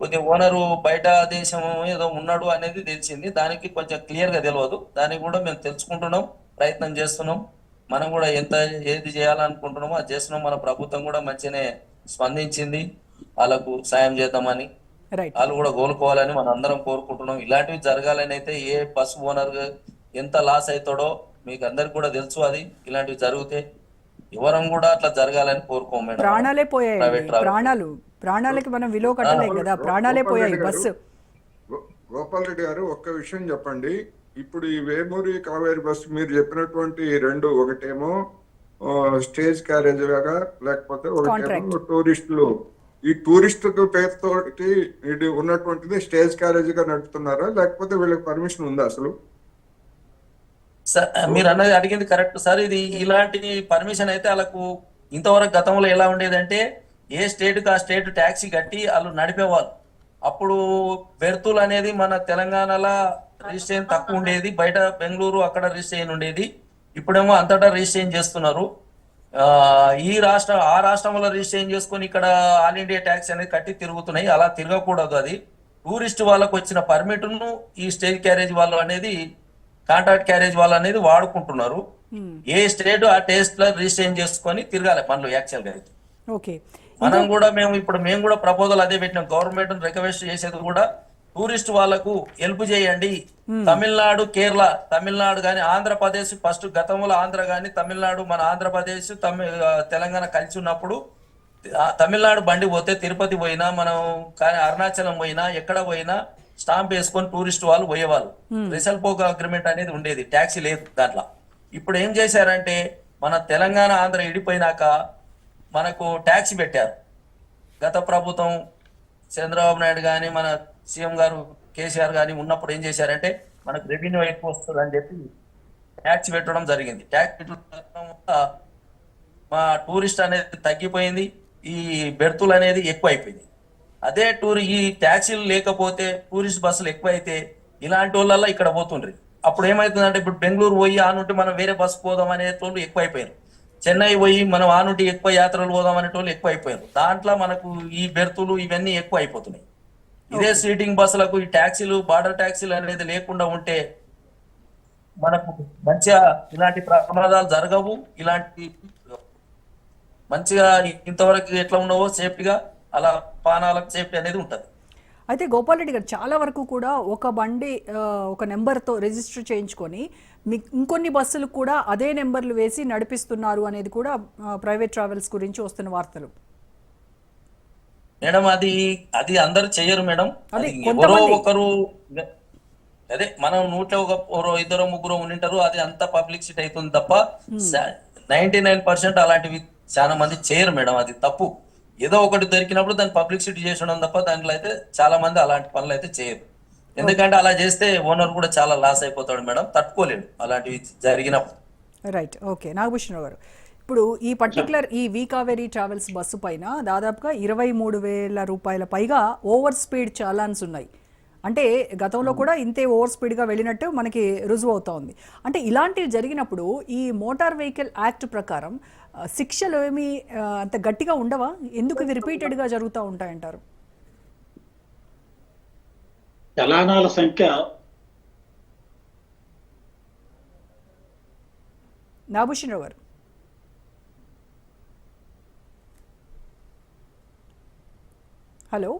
కొద్దిగా ఓనరు బయట దేశం ఏదో ఉన్నాడు అనేది తెలిసింది. దానికి కొంచెం క్లియర్ గా తెలియదు. దానికి కూడా మేము తెలుసుకుంటున్నాం, ప్రయత్నం చేస్తున్నాం. మనం కూడా ఏది చేయాలనుకుంటున్నామో అది చేస్తున్నాం. మన ప్రభుత్వం కూడా మంచిగానే స్పందించింది, వాళ్ళకు సాయం చేద్దామని, వాళ్ళు కూడా కోలుకోవాలని మనం అందరం కోరుకుంటున్నాం. ఇలాంటివి జరగాలని అయితే ఏ బస్ ఓనర్ ఎంత లాస్ అవుతాడో మీకు అందరికి కూడా తెలుసు. అది ఇలాంటివి జరిగితే ఎవరం కూడా అట్లా జరగాలని కోరుకోం మేడం. ప్రాణాలే పోయాయి, ప్రాణాలకి మనం విలువ కట్టలేం కదా, ప్రాణాలే పోయాయి బస్సు. గోపాల్ రెడ్డి గారు ఒక్క విషయం చెప్పండి. ఇప్పుడు ఈ వేమూరి కావేరి బస్సు మీరు చెప్పినటువంటి 2, ఒకటేమో స్టేజ్ క్యారేజ్ లాగా, లేకపోతే ఒకటేమో టూరిస్టులు. ఈ టూరిస్ట్ పేరుతోటి ఇది ఉన్నటువంటిది స్టేజ్ క్యారేజ్ గా నడుపుతున్నారా, లేకపోతే వీళ్ళకి పర్మిషన్ ఉందా అసలు? సార్ మీరు అన్నది అడిగింది కరెక్ట్ సార్. ఇది ఇలాంటి పర్మిషన్ అయితే వాళ్ళకు ఇంతవరకు గతంలో ఎలా ఉండేదంటే ఏ స్టేట్ కి ఆ స్టేట్ ట్యాక్సీ కట్టి వాళ్ళు నడిపేవాళ్ళు. అప్పుడు బెర్తులు అనేది మన తెలంగాణలో రిజిస్ట్రేషన్ తక్కువ ఉండేది, బయట బెంగళూరు అక్కడ రిజిస్ట్రేషన్ ఉండేది. ఇప్పుడేమో అంతటా రిజిస్ట్రేషన్ చేస్తున్నారు. ఆ రాష్ట్రంలో రిజిస్ట్రేషన్ చేసుకుని ఇక్కడ ఆల్ ఇండియా ట్యాక్స్ అనేది కట్టి తిరుగుతున్నాయి. అలా తిరగకూడదు. అది టూరిస్ట్ వాళ్ళకు వచ్చిన పర్మిట్ ను ఈ స్టేజ్ క్యారేజ్ వాళ్ళు అనేది, కాంట్రాక్ట్ క్యారేజ్ వాళ్ళు అనేది వాడుకుంటున్నారు. ఏ స్టేట్ ఆ టేస్ట్ లో రిజిస్ట్రేషన్ చేసుకొని తిరగాలి పనులు యాక్చువల్ గా అయితే. ఓకే. మనం కూడా మేము కూడా ప్రపోజల్ అదే పెట్టినాం. గవర్నమెంట్ రిక్వెస్ట్ చేసేది కూడా టూరిస్ట్ వాళ్ళకు హెల్ప్ చేయండి. తమిళనాడు, కేరళ, తమిళనాడు కానీ ఆంధ్రప్రదేశ్, ఫస్ట్ గతంలో ఆంధ్ర కానీ తమిళనాడు, మన ఆంధ్రప్రదేశ్ తెలంగాణ కలిసి ఉన్నప్పుడు తమిళనాడు బండి పోతే తిరుపతి పోయినా, మనం అరుణాచలం పోయినా, ఎక్కడ పోయినా స్టాంప్ వేసుకొని టూరిస్ట్ వాళ్ళు పోయేవాళ్ళు. రిసల్పోక అగ్రిమెంట్ అనేది ఉండేది, ట్యాక్సీ లేదు దాంట్లో. ఇప్పుడు ఏం చేశారంటే మన తెలంగాణ ఆంధ్ర ఇడిపోయినాక మనకు ట్యాక్సీ పెట్టారు. గత ప్రభుత్వం చంద్రబాబు నాయుడు కానీ మన సీఎం గారు కేసీఆర్ కానీ ఉన్నప్పుడు ఏం చేశారంటే మనకు రెవెన్యూ ఎక్కువ వస్తుంది అని చెప్పి ట్యాక్స్ పెట్టడం జరిగింది. ట్యాక్స్ పెట్టడం వల్ల మా టూరిస్ట్ అనేది తగ్గిపోయింది, ఈ బెర్తులు అనేది ఎక్కువ అయిపోయింది. అదే ఈ ట్యాక్సీలు లేకపోతే, టూరిస్ట్ బస్సులు ఎక్కువ అయితే ఇలాంటి వాళ్ళల్లో ఇక్కడ పోతుండ్రి. అప్పుడు ఏమవుతుందంటే ఇప్పుడు బెంగళూరు పోయి ఆ నుండి మనం వేరే బస్సు పోదాం అనే వాళ్ళు ఎక్కువ అయిపోయారు. చెన్నై పోయి మనం ఆ నుండి ఎక్కువ యాత్రలు పోదాం అనే వాళ్ళు ఎక్కువ అయిపోయారు. దాంట్లో మనకు ఈ బెర్తులు ఇవన్నీ ఎక్కువ అయిపోతున్నాయి. ఇదే సీటింగ్ బస్సులకు ఈ ట్యాక్సీలు, బార్డర్ ట్యాక్సీలు అనేది లేకుండా ఉంటే మనకు మంచిగా ఇలాంటి ప్రమాదాలు జరగవు. ఇలాంటి మంచిగా ఇంతవరకు ఎట్లా ఉండవో సేఫ్టీగా అలా పానాలకు సేఫ్టీ అనేది ఉంటుంది. అయితే గోపాల్ రెడ్డి గారు, చాలా వరకు కూడా ఒక బండి ఒక నెంబర్తో రిజిస్టర్ చేయించుకొని ఇంకొన్ని బస్సులు కూడా అదే నెంబర్లు వేసి నడిపిస్తున్నారు అనేది కూడా ప్రైవేట్ ట్రావెల్స్ గురించి వస్తున్న వార్తలు. మేడం అది అందరు చెయ్యరు మేడం. అది ఎవరో ఒకరు, అదే మనం 100 ఇద్దరు ముగ్గురు ఉండింటారు, అది అంత పబ్లిసిటీ అవుతుంది తప్ప 99% అలాంటివి చాలా మంది చేయరు మేడం. అది తప్పు. ఏదో ఒకటి దొరికినప్పుడు దాన్ని పబ్లిసిటీ చేసడం తప్ప దాంట్లో అయితే చాలా మంది అలాంటి పనులు అయితే చేయరు. ఎందుకంటే అలా చేస్తే ఓనర్ కూడా చాలా లాస్ అయిపోతాడు మేడం, తట్టుకోలేడు అలాంటివి జరిగినప్పుడు. Right, okay. నాగభూషణరావు గారు, ఇప్పుడు ఈ పర్టికులర్ ఈ వి కావేరీ ట్రావెల్స్ బస్సు పైన దాదాపుగా 23,000 రూపాయల పైగా ఓవర్ స్పీడ్ చాలాన్స్ ఉన్నాయి. అంటే గతంలో కూడా ఇంతే ఓవర్ స్పీడ్గా వెళ్ళినట్టు మనకి రుజువు అవుతా ఉంది. అంటే ఇలాంటివి జరిగినప్పుడు ఈ మోటార్ వెహికల్ యాక్ట్ ప్రకారం శిక్షలు ఏమి అంత గట్టిగా ఉండవా? ఎందుకు ఇది రిపీటెడ్గా జరుగుతూ ఉంటాయంటారు? చలానాల సంఖ్య నాగభూషణరావు గారు, హలో.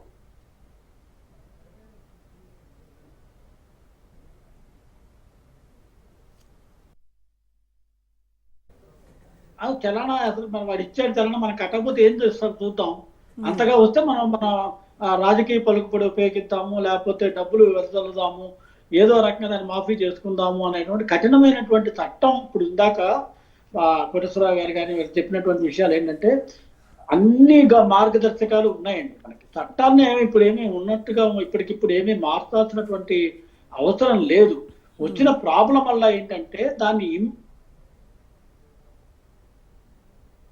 చలానా అసలు మన వాడు ఇచ్చాడు చలానా, మనకు కట్టకపోతే ఏం చేస్తారు చూద్దాం. అంతగా వస్తే మన రాజకీయ పలుకుబడి ఉపయోగిద్దాము, లేకపోతే డబ్బులు వెదజల్లుదాము, ఏదో రకంగా దాన్ని మాఫీ చేసుకుందాము అనేటువంటి కఠినమైనటువంటి చట్టం. ఇప్పుడు ఇందాక కోటేశ్వరరావు గారు కానీ వీళ్ళు చెప్పినటువంటి విషయాలు ఏంటంటే అన్ని మార్గదర్శకాలు ఉన్నాయండి మనకి. చట్టాన్ని ఇప్పుడు ఏమీ ఉన్నట్టుగా ఇప్పటికిప్పుడు ఏమీ మార్చాల్సినటువంటి అవసరం లేదు. వచ్చిన ప్రాబ్లం వల్ల ఏంటంటే దాన్ని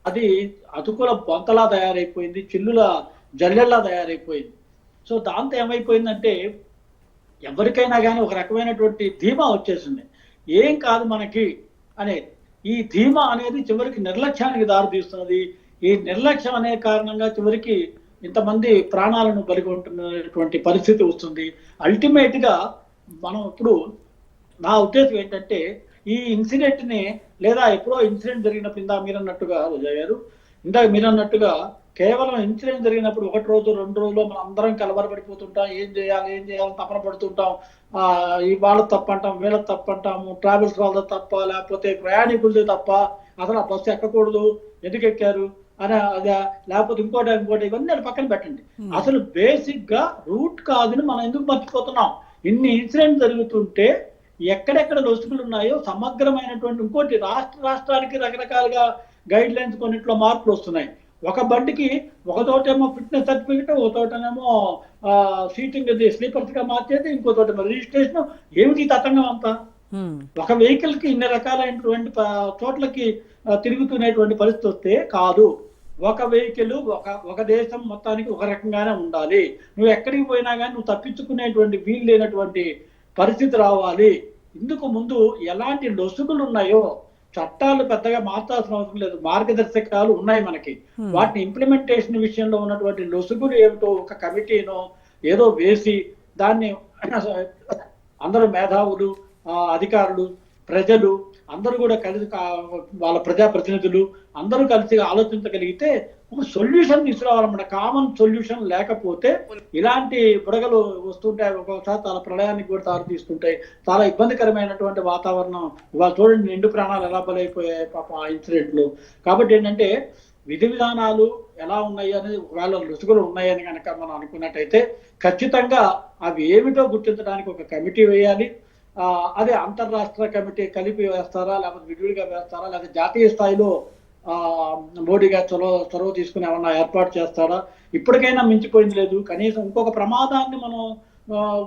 అది అతుకుల బొంతలా తయారైపోయింది, చిల్లుల జల్లెల్లా తయారైపోయింది. సో దాంతో ఏమైపోయిందంటే ఎవరికైనా కానీ ఒక రకమైనటువంటి ధీమా వచ్చేసింది, ఏం కాదు మనకి అనేది. ఈ ధీమా అనేది చివరికి నిర్లక్ష్యానికి దారితీస్తున్నది. ఈ నిర్లక్ష్యం అనే కారణంగా చివరికి ఇంతమంది ప్రాణాలను బలిగొంటున్నటువంటి పరిస్థితి వస్తుంది. అల్టిమేట్ గా మనం ఇప్పుడు నా ఉద్దేశం ఏంటంటే ఈ ఇన్సిడెంట్ ని, లేదా ఎప్పుడో ఇన్సిడెంట్ జరిగినప్పుడు ఇందాక మీరు అన్నట్టుగా కేవలం ఇన్సిడెంట్ జరిగినప్పుడు 1 రోజు 2 రోజుల్లో మనం అందరం కలవరపడిపోతుంటాం, ఏం చేయాలి తపన పడుతుంటాం. వాళ్ళ తప్పంటాం, వీళ్ళ తప్పంటాము, ట్రావెల్స్ వాళ్ళ తప్ప, లేకపోతే ప్రయాణికులది తప్ప, అసలు ఆ బస్సు ఎక్కకూడదు, ఎందుకు ఎక్కారు అని అదా, లేకపోతే ఇంకోటి ఇవన్నీ పక్కన పెట్టండి. అసలు బేసిక్ గా రూట్ కాదని మనం ఎందుకు మర్చిపోతున్నాం? ఇన్ని ఇన్సిడెంట్ జరుగుతుంటే ఎక్కడెక్కడ లొసుగులు ఉన్నాయో సమగ్రమైనటువంటి, ఇంకోటి రాష్ట్రానికి రకరకాలుగా గైడ్ లైన్స్ కొన్నిట్లో మార్పులు వస్తున్నాయి. ఒక బండికి ఒక చోటేమో ఫిట్నెస్ సర్టిఫికెట్, ఒక చోటనేమో సీటింగ్ స్లీపర్స్ గా మార్చేది, ఇంకో చోట రిజిస్ట్రేషన్. ఏమిటి తతంగం అంతా? ఒక వెహికల్ కి ఇన్ని రకాలైనటువంటి చోట్లకి తిరుగుతున్నటువంటి పరిస్థితి వస్తే కాదు. ఒక వెహికల్ ఒక దేశం మొత్తానికి ఒక రకంగానే ఉండాలి. నువ్వు ఎక్కడికి పోయినా కానీ నువ్వు తప్పించుకునేటువంటి వీలు లేనటువంటి పరిస్థితి రావాలి. ఇందుకు ముందు ఎలాంటి లొసుగులు ఉన్నాయో చట్టాలు పెద్దగా మార్చాల్సిన అవసరం లేదు, మార్గదర్శకాలు ఉన్నాయి మనకి. వాటిని ఇంప్లిమెంటేషన్ విషయంలో ఉన్నటువంటి లొసుగులు ఏమిటో ఒక కమిటీనో ఏదో వేసి దాన్ని అందరూ మేధావులు, అధికారులు, ప్రజలు అందరూ కూడా కలిసి, వాళ్ళ ప్రజాప్రతినిధులు అందరూ కలిసి ఆలోచించగలిగితే ఒక సొల్యూషన్ తీసుకురావాలన్నమాట. కామన్ సొల్యూషన్ లేకపోతే ఇలాంటి బుడగలు వస్తుంటాయి, ఒక్కొక్కసారి చాలా ప్రళయానికి కూడా దారి తీస్తుంటాయి. చాలా ఇబ్బందికరమైనటువంటి వాతావరణం. ఇవాళ చూడండి నిండు ప్రాణాలు ఎలా బలైపోయాయి పాప ఆ ఇన్సిడెంట్లు. కాబట్టి ఏంటంటే విధి విధానాలు ఎలా ఉన్నాయి అనేది, ఒకవేళ రుసుగులు ఉన్నాయని కనుక మనం అనుకున్నట్టయితే ఖచ్చితంగా అవి ఏమిటో గుర్తించడానికి ఒక కమిటీ వేయాలి. అదే అంతర్రాష్ట్ర కమిటీ కలిపి వేస్తారా, లేకపోతే విడివిడిగా వేస్తారా, లేకపోతే జాతీయ స్థాయిలో మోడీ గారు చొరవ తీసుకుని ఏమన్నా ఏర్పాటు చేస్తారా? ఇప్పటికైనా మించిపోయింది లేదు. కనీసం ఇంకొక ప్రమాదాన్ని మనం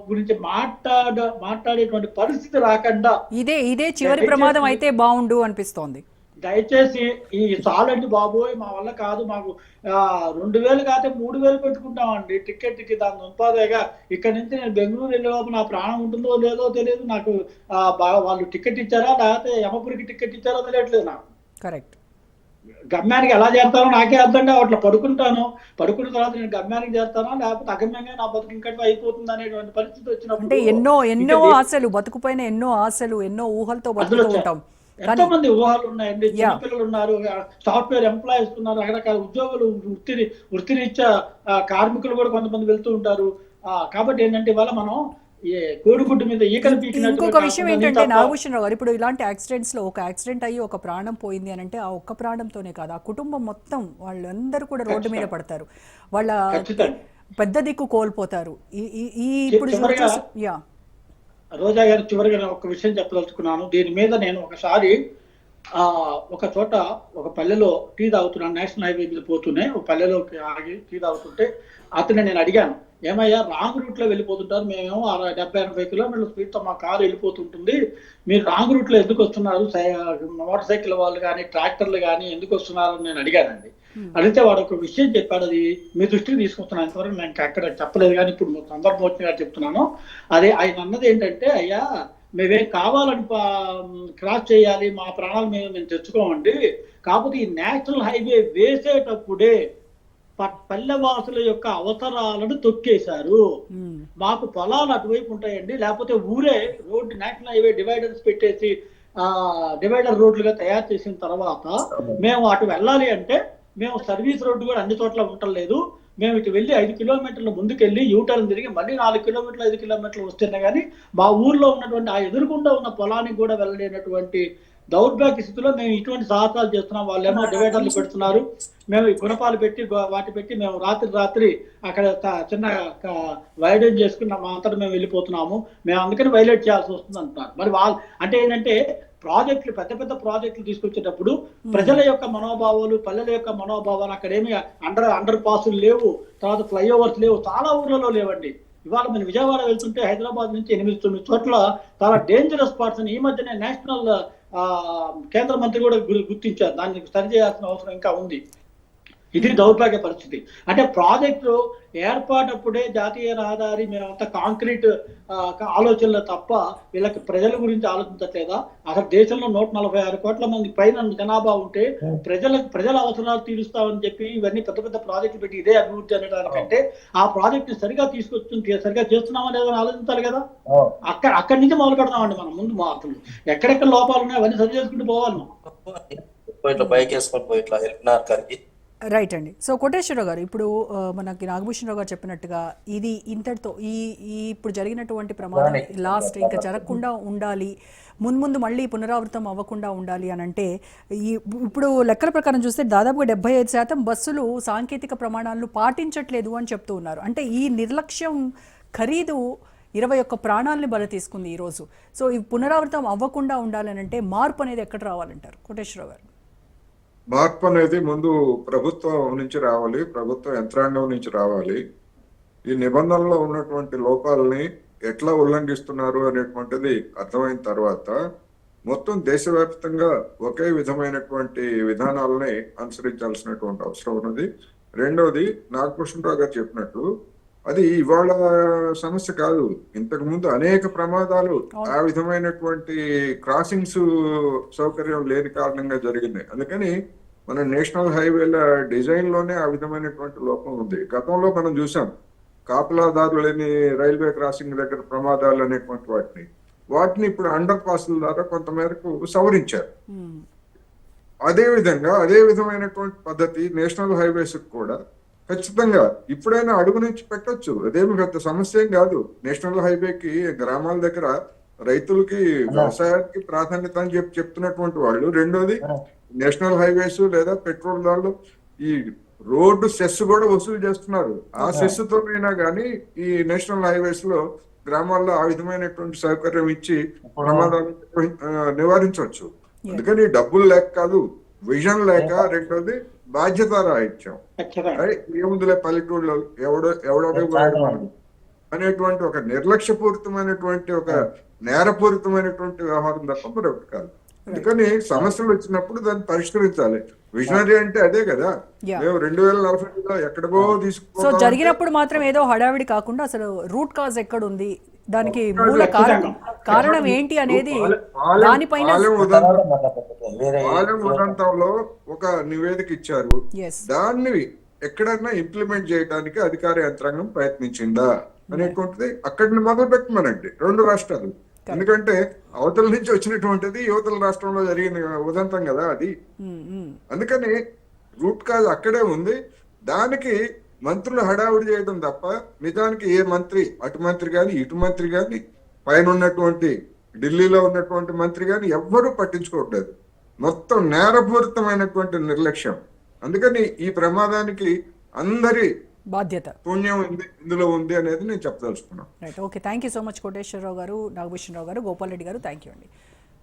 గురించి మాట్లాడేటువంటి పరిస్థితి రాకుండా ఇదే చివరి ప్రమాదం అయితే బాగుండు అనిపిస్తోంది. దయచేసి ఈ చాలండి బాబోయ్, మా వల్ల కాదు, మాకు 2000 కాకపోతే 3000 పెట్టుకుంటామండి టికెట్కి, దాని సంపాదేగా ఇక్కడ నుంచి నేను బెంగళూరు వెళ్ళే లోపు నా ప్రాణం ఉంటుందో లేదో తెలియదు నాకు. వాళ్ళు టికెట్ ఇచ్చారా లేకపోతే యమపురికి టికెట్ ఇచ్చారో తెలియట్లేదు నాకు. కరెక్ట్. గమ్యానికి ఎలా చేస్తానో నాకే అర్థం అట్లా పడుకున్న తర్వాత నేను గమ్యానికి చేస్తానో లేకపోతే అగమ్యంగా నా బతుకు ఇంకటి అయిపోతుంది అనేటువంటి పరిస్థితి వచ్చినప్పుడు, అంటే ఎన్నో ఆశలు, బతుకుపైన ఎన్నో ఆశలు, ఎన్నో ఊహలతో బతుకుతూ ఉంటాం. ఎంతో మంది ఊహలు ఉన్నాయండి. చిన్నపిల్లలు ఉన్నారు, సాఫ్ట్వేర్ ఎంప్లాయీస్ ఉన్నారు, రకరకాల ఉద్యోగులు, వృత్తిరీత్యా కార్మికులు కూడా కొంతమంది వెళ్తూ ఉంటారు. కాబట్టి ఏంటంటే ఇవాళ మనం కోడిగుడ్డు మీద ఈకలు పీకినట్టు. ఇంకొక విషయం ఏంటంటే నాగభూషణరావు గారు, ఇప్పుడు ఇలాంటి యాక్సిడెంట్స్ లో ఒక యాక్సిడెంట్ అయ్యి ఒక ప్రాణం పోయింది అని అంటే ఆ ఒక్క ప్రాణంతోనే కాదు, ఆ కుటుంబం మొత్తం వాళ్ళందరూ కూడా రోడ్డు మీద పడతారు, వాళ్ళ పెద్ద దిక్కు కోల్పోతారు. ఇప్పుడు రోజా గారు చివరిగా ఒక విషయం చెప్పదలుచుకున్నాను. దీని మీద నేను ఒకసారి ఒక చోట ఒక పల్లెలో టీ తాగుతున్నాను, నేషనల్ హైవే మీద పోతూనే ఒక పల్లెలోకి ఆగి టీ తాగుతుంటే అతను నేను అడిగాను, ఏమయ్యా రాంగ్ రూట్ లో వెళ్ళిపోతుంటారు, మేమేమో 70-80 కిలోమీటర్ల స్పీడ్తో మా కారు వెళ్ళిపోతుంటుంది, మీరు రాంగ్ రూట్ లో ఎందుకు వస్తున్నారు, మోటార్ సైకిల్ వాళ్ళు కానీ ట్రాక్టర్లు కానీ ఎందుకు వస్తున్నారు అని నేను అడిగానండి. అడిగితే వాడు ఒక విషయం చెప్పాడు, అది మీ దృష్టికి తీసుకొస్తున్నాను, ఇంతవరకు నేను అక్కడ చెప్పలేదు కానీ ఇప్పుడు సందర్భం వచ్చిన చెప్తున్నాను. అదే ఆయన అన్నది ఏంటంటే, అయ్యా మేమేం కావాలని క్రాస్ చేయాలి, మా ప్రాణాలు మేము తెచ్చుకోమండి, కాకపోతే ఈ నేషనల్ హైవే వేసేటప్పుడే పల్లెవాసుల యొక్క అవసరాలను తొక్కేశారు. మాకు పొలాలు అటువైపు ఉంటాయండి, లేకపోతే ఊరే రోడ్డు నేషనల్ హైవే డివైడర్స్ పెట్టేసి డివైడర్ రోడ్లుగా తయారు చేసిన తర్వాత మేము అటు వెళ్ళాలి అంటే మేము సర్వీస్ రోడ్డు కూడా అన్ని చోట్ల ఉండలేదు, మేము ఇటు వెళ్ళి 5 కిలోమీటర్ల ముందుకెళ్ళి యూటర్న్ తిరిగి మళ్ళీ 4 కిలోమీటర్లు 5 కిలోమీటర్లు వస్తున్నా కానీ మా ఊర్లో ఉన్నటువంటి ఆ ఎదురుకుండా ఉన్న పొలానికి కూడా వెళ్ళలేనటువంటి దౌర్భాగ్య స్థితిలో మేము ఇటువంటి సాహసాలు చేస్తున్నాం. వాళ్ళేమో డివైడర్లు పెడుతున్నారు, మేము ఈ గుణపాలు పెట్టి మేము రాత్రి అక్కడ చిన్న వైడెన్ చేసుకున్న మా అంతటా మేము వెళ్ళిపోతున్నాము, మేము అందుకని వైలేట్ చేయాల్సి వస్తుంది అంటున్నారు. మరి వాళ్ళు అంటే ఏంటంటే ప్రాజెక్టులు, పెద్ద ప్రాజెక్టులు తీసుకొచ్చేటప్పుడు ప్రజల యొక్క మనోభావాలు, పల్లెల యొక్క మనోభావాలు, అక్కడేమి అండర్ పాసులు లేవు, తర్వాత ఫ్లైఓవర్స్ లేవు, చాలా ఊర్లలో లేవండి. ఇవాళ మనం విజయవాడ వెళ్తుంటే హైదరాబాద్ నుంచి 8-9 చోట్ల చాలా డేంజరస్ స్పాట్స్ అని ఈ మధ్యనే నేషనల్ కేంద్ర మంత్రి కూడా గుర్తించారు. దాన్ని సరి చేయాల్సిన అవసరం ఇంకా ఉంది. ఇది దౌర్భాగ్య పరిస్థితి. అంటే ప్రాజెక్టు ఏర్పాటప్పుడే జాతీయ రహదారి మేమంతా కాంక్రీట్ ఆలోచనలు తప్ప వీళ్ళకి ప్రజల గురించి ఆలోచించట్లేదా? అసలు దేశంలో 146 కోట్ల మంది పైన జనాభా ఉంటే ప్రజల అవసరాలు తీరుస్తామని చెప్పి ఇవన్నీ పెద్ద ప్రాజెక్టులు పెట్టి ఇదే అభివృద్ధి అనడానికంటే ఆ ప్రాజెక్టు సరిగా సరిగా చేస్తున్నామా లేదని ఆలోచించాలి కదా. అక్కడి నుంచి మొదలు పెడతామండి మనం. ముందు అసలు ఎక్కడెక్కడ లోపాలు ఉన్నాయో అవన్నీ సరి చేసుకుంటూ పోవాలి. రైట్ అండి. సో కోటేశ్వరరావు గారు, ఇప్పుడు మనకి నాగభూషణరావు గారు చెప్పినట్టుగా ఇది ఇంతటితో ఇప్పుడు జరిగినటువంటి ప్రమాదం లాస్ట్ ఇంకా జరగకుండా ఉండాలి, ముందు మళ్ళీ పునరావృతం అవ్వకుండా ఉండాలి అని అంటే ఇప్పుడు లెక్కల ప్రకారం చూస్తే దాదాపుగా 75% బస్సులు సాంకేతిక ప్రమాణాలను పాటించట్లేదు అని చెప్తూ ఉన్నారు. అంటే ఈ నిర్లక్ష్యం ఖరీదు 21 ప్రాణాలని బలి తీసుకుంది ఈరోజు. సో ఈ పునరావృతం అవ్వకుండా ఉండాలని అంటే మార్పు అనేది ఎక్కడ రావాలంటారు కోటేశ్వరరావు గారు? మార్పు అనేది ముందు ప్రభుత్వం నుంచి రావాలి, ప్రభుత్వ యంత్రాంగం నుంచి రావాలి. ఈ నిబంధనలో ఉన్నటువంటి లోపాలని ఎట్లా ఉల్లంఘిస్తున్నారు అనేటువంటిది అర్థమైన తర్వాత మొత్తం దేశవ్యాప్తంగా ఒకే విధమైనటువంటి విధానాలని అనుసరించాల్సినటువంటి అవసరం ఉన్నది. రెండవది నాగభూషణరావు గారు చెప్పినట్టు అది ఇవాళ సమస్య కాదు, ఇంతకు ముందు అనేక ప్రమాదాలు ఆ విధమైనటువంటి క్రాసింగ్స్ సౌకర్యం లేని కారణంగా జరిగింది. అందుకని మన నేషనల్ హైవేల డిజైన్ లోనే ఆ విధమైనటువంటి లోపం ఉంది. గతంలో మనం చూసాం కాపలాదారు లేని రైల్వే క్రాసింగ్ దగ్గర ప్రమాదాలు అనేటువంటి వాటిని ఇప్పుడు అండర్ పాస్ల ద్వారా కొంతమేరకు సవరించారు. అదే విధమైనటువంటి పద్ధతి నేషనల్ హైవేస్ కూడా ఖచ్చితంగా ఇప్పుడైనా అడుగు నుంచి పెట్టొచ్చు. అదేమి పెద్ద సమస్య ఏం కాదు. నేషనల్ హైవేకి గ్రామాల దగ్గర రైతులకి వ్యవసాయానికి ప్రాధాన్యత అని చెప్తున్నటువంటి వాళ్ళు, రెండోది నేషనల్ హైవేస్ లేదా పెట్రోల్ దాళ్ళు ఈ రోడ్డు సెస్ కూడా వసూలు చేస్తున్నారు. ఆ సెస్ తోనైనా కానీ ఈ నేషనల్ హైవేస్ లో గ్రామాల్లో ఆ విధమైనటువంటి సౌకర్యం ఇచ్చి ప్రమాదాలను నివారించవచ్చు. అందుకని డబ్బులు లేక కాదు, విజన్ లేక, రెండోది బాధ్యత రాహిత్యం. ఏముందులే పల్లెటూళ్ళలో ఎవడో అనేటువంటి ఒక నిర్లక్ష్యపూరితమైనటువంటి ఒక నేరపూరితమైనటువంటి వ్యవహారం తప్ప మరొకటి కాదు. అందుకని సమస్యలు వచ్చినప్పుడు దాన్ని పరిష్కరించాలి. విజనరీ అంటే అదే కదా. మేము 2040లో ఎక్కడికో సో తీసుకుపోతాం. జరిగినప్పుడు మాత్రం ఏదో హడావిడి కాకుండా అసలు రూట్ కాజ్ ఎక్కడ ఉంది, దానికి మూల కారణం ఏంటి అనేది దానిపైన పాలెం ఉదంతంలో ఒక నివేదిక ఇచ్చారు. Yes. దాన్ని ఎక్కడన్నా ఇంప్లిమెంట్ చేయడానికి అధికార యంత్రాంగం ప్రయత్నించిందా అనేటువంటిది అక్కడిని మొదలు పెట్టమనండి రెండు రాష్ట్రాలు. ఎందుకంటే అవతల నుంచి వచ్చినటువంటిది యువతల రాష్ట్రంలో జరిగిన ఉదంతం కదా అది. అందుకని రూట్ కాజ్ అక్కడే ఉంది. దానికి మంత్రులు హడావుడి చేయడం తప్ప నిజానికి ఏ మంత్రి, అటు మంత్రి కానీ ఇటు మంత్రి కానీ పైన ఉన్నటువంటి ఢిల్లీలో ఉన్నటువంటి మంత్రి కానీ ఎవ్వరూ పట్టించుకోవట్లేదు. మొత్తం నేరపూరితమైనటువంటి నిర్లక్ష్యం. అందుకని ఈ ప్రమాదానికి అందరి బాధ్యత, పుణ్యం ఇందులో ఉంది అనేది నేను చెప్పదలుచుకున్నాను. Right, okay, thank you so much Koteswararao గారు, నాగభూషణరావు గారు, గోపాల్ రెడ్డి గారు, థ్యాంక్ యూ అండి.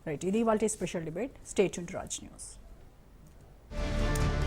రైట్, ఇది వాళ్ళ special debate. Stay tuned to Raj news.